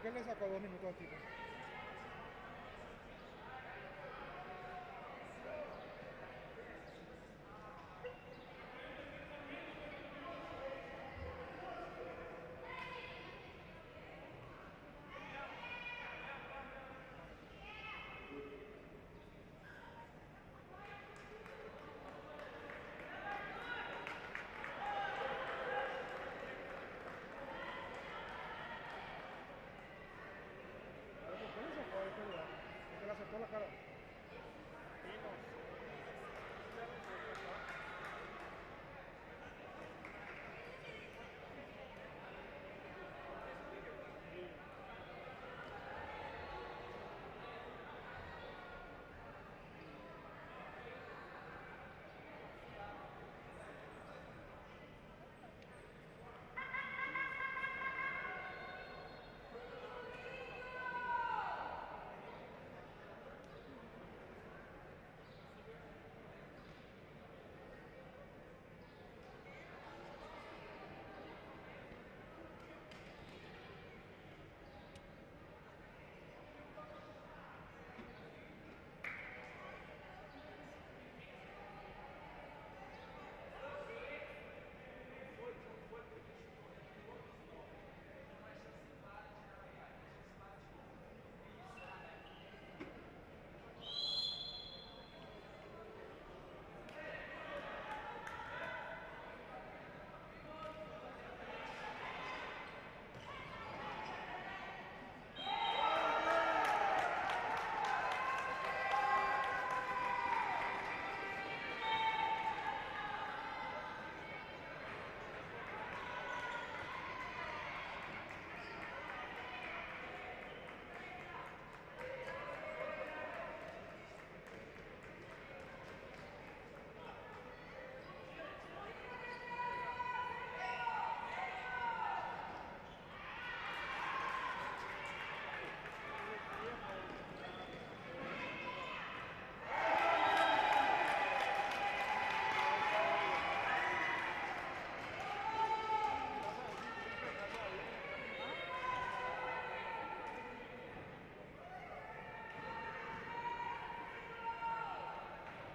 qué le sacó 2 minutos al tipo? ¿Por qué le sacó a este lugar? Porque le acertó la cara.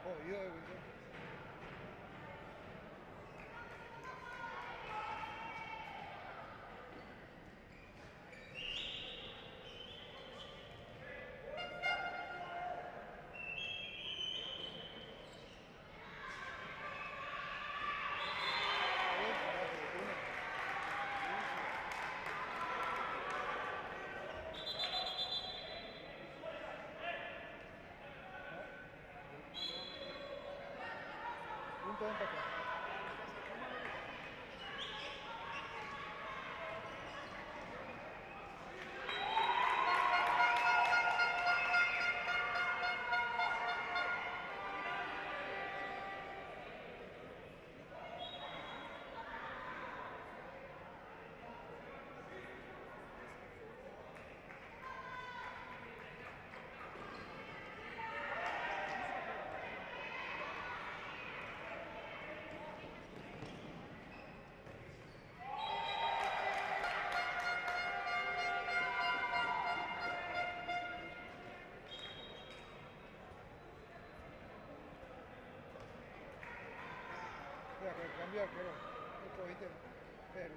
Jodido de Wilson. Punto de empate. Mira, que cambia el arquero. El Coiter. Perú.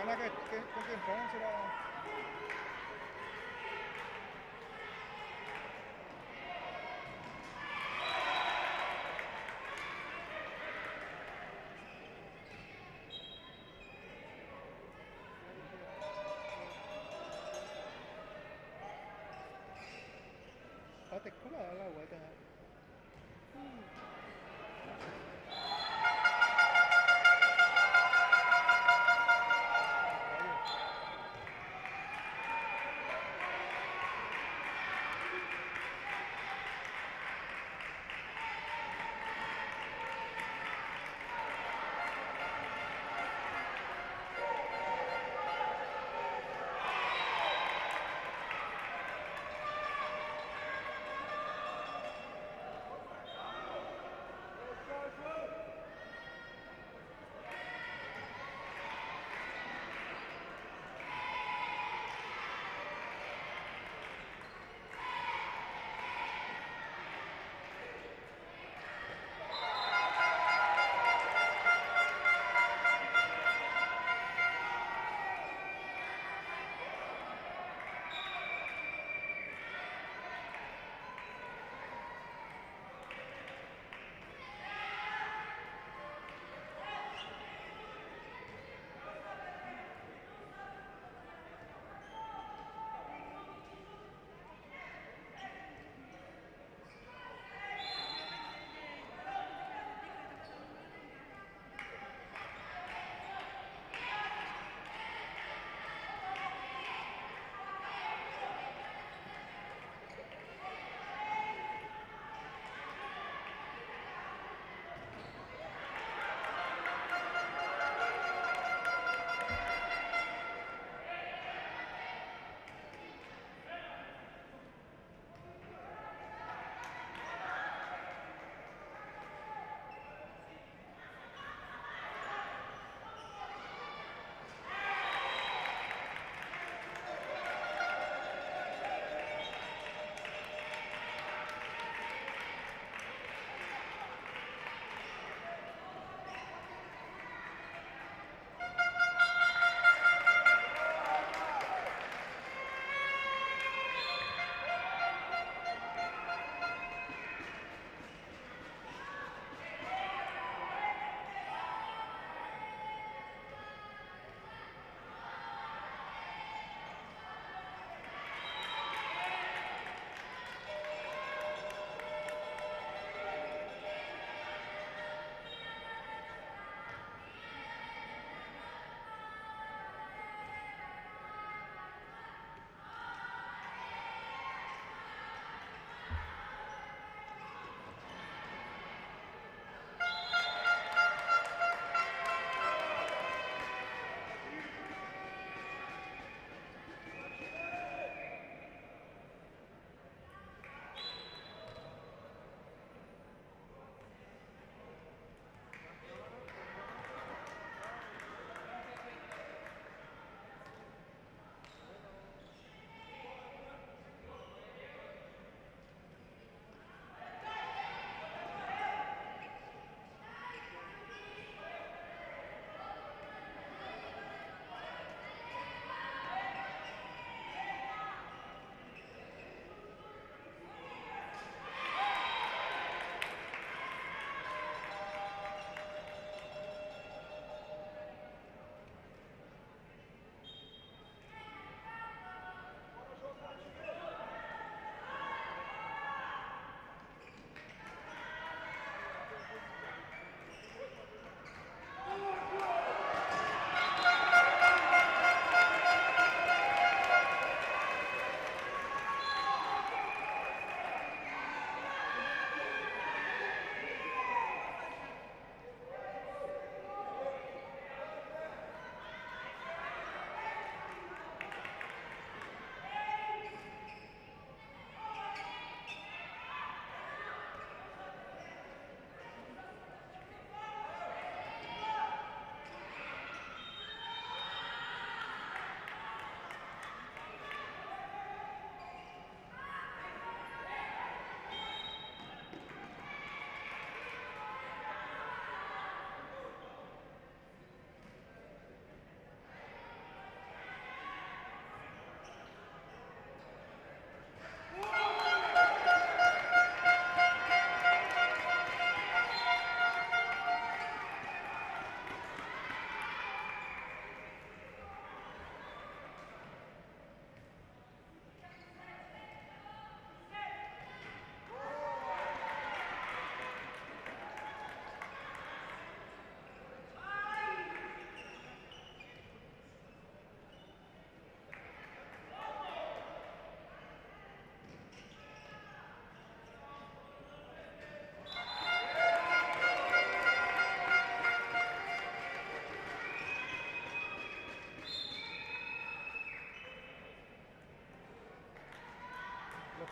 gana que con que entraron será. Te cola la vuelta.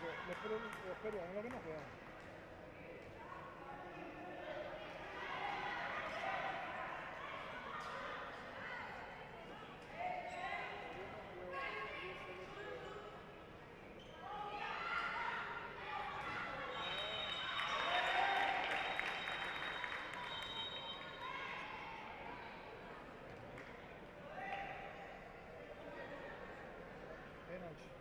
Los peruanos lo que no juegan. Penalti.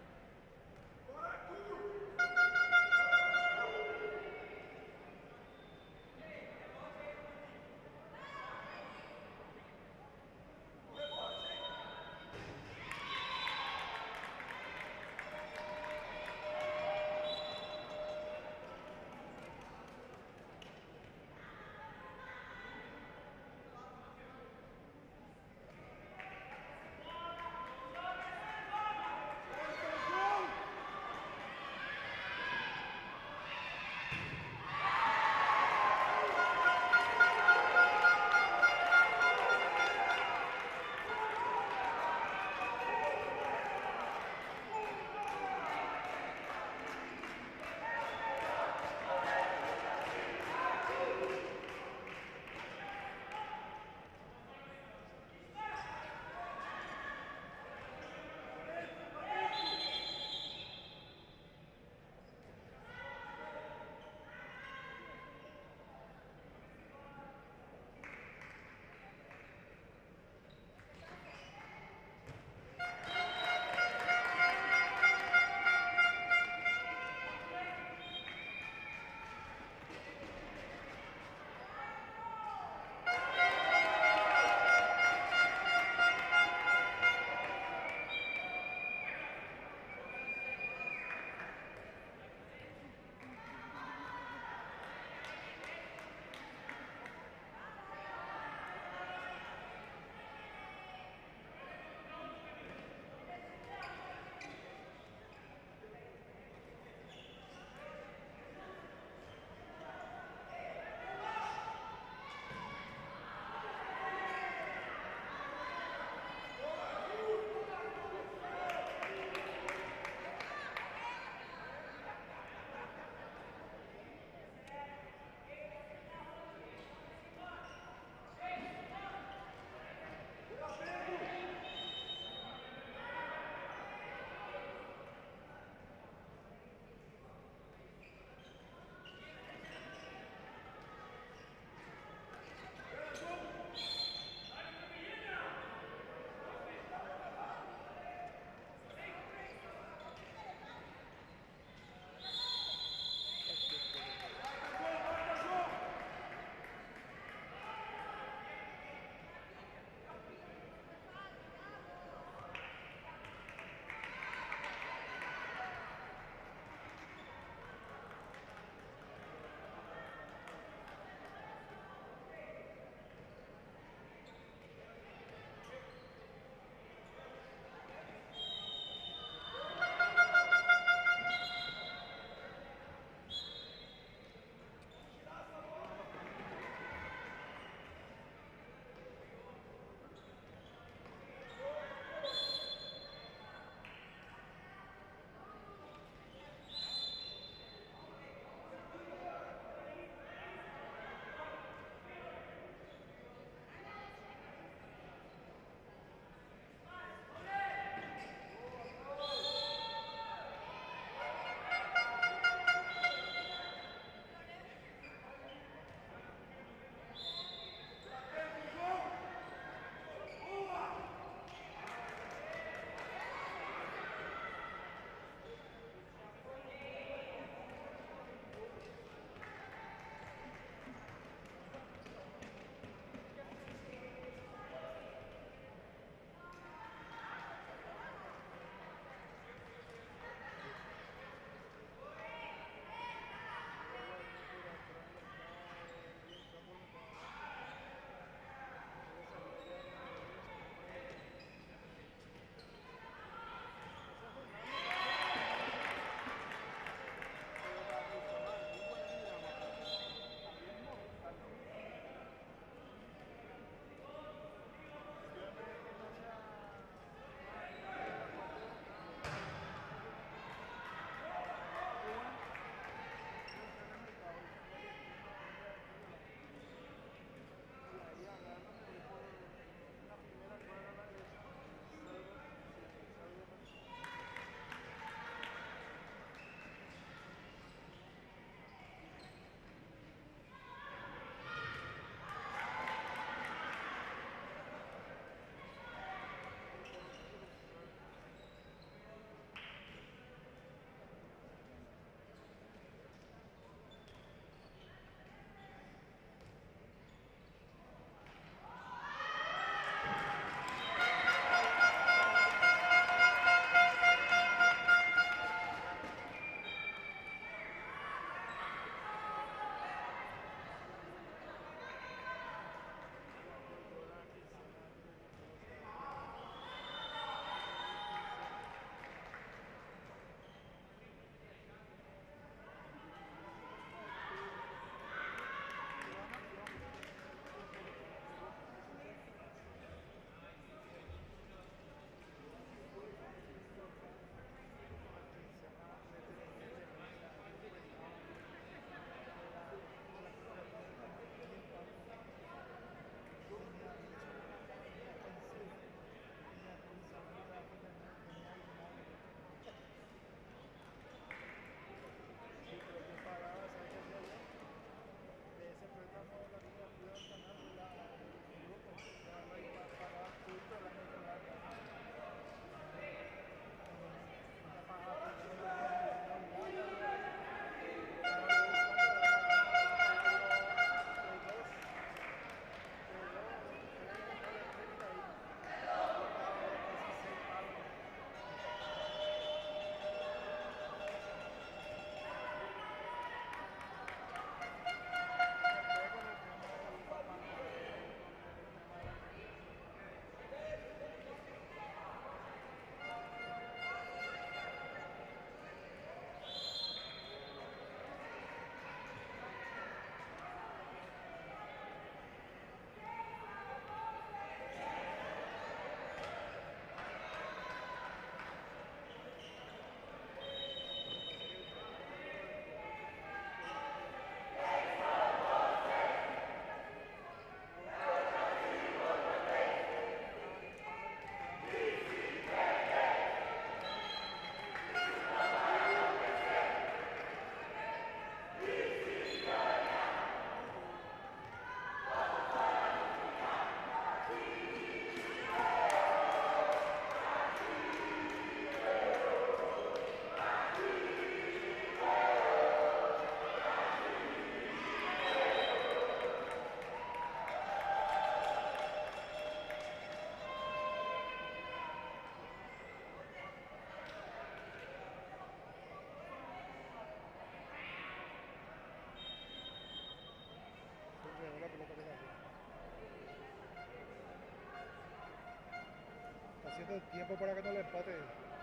haciendo el tiempo para que no le empate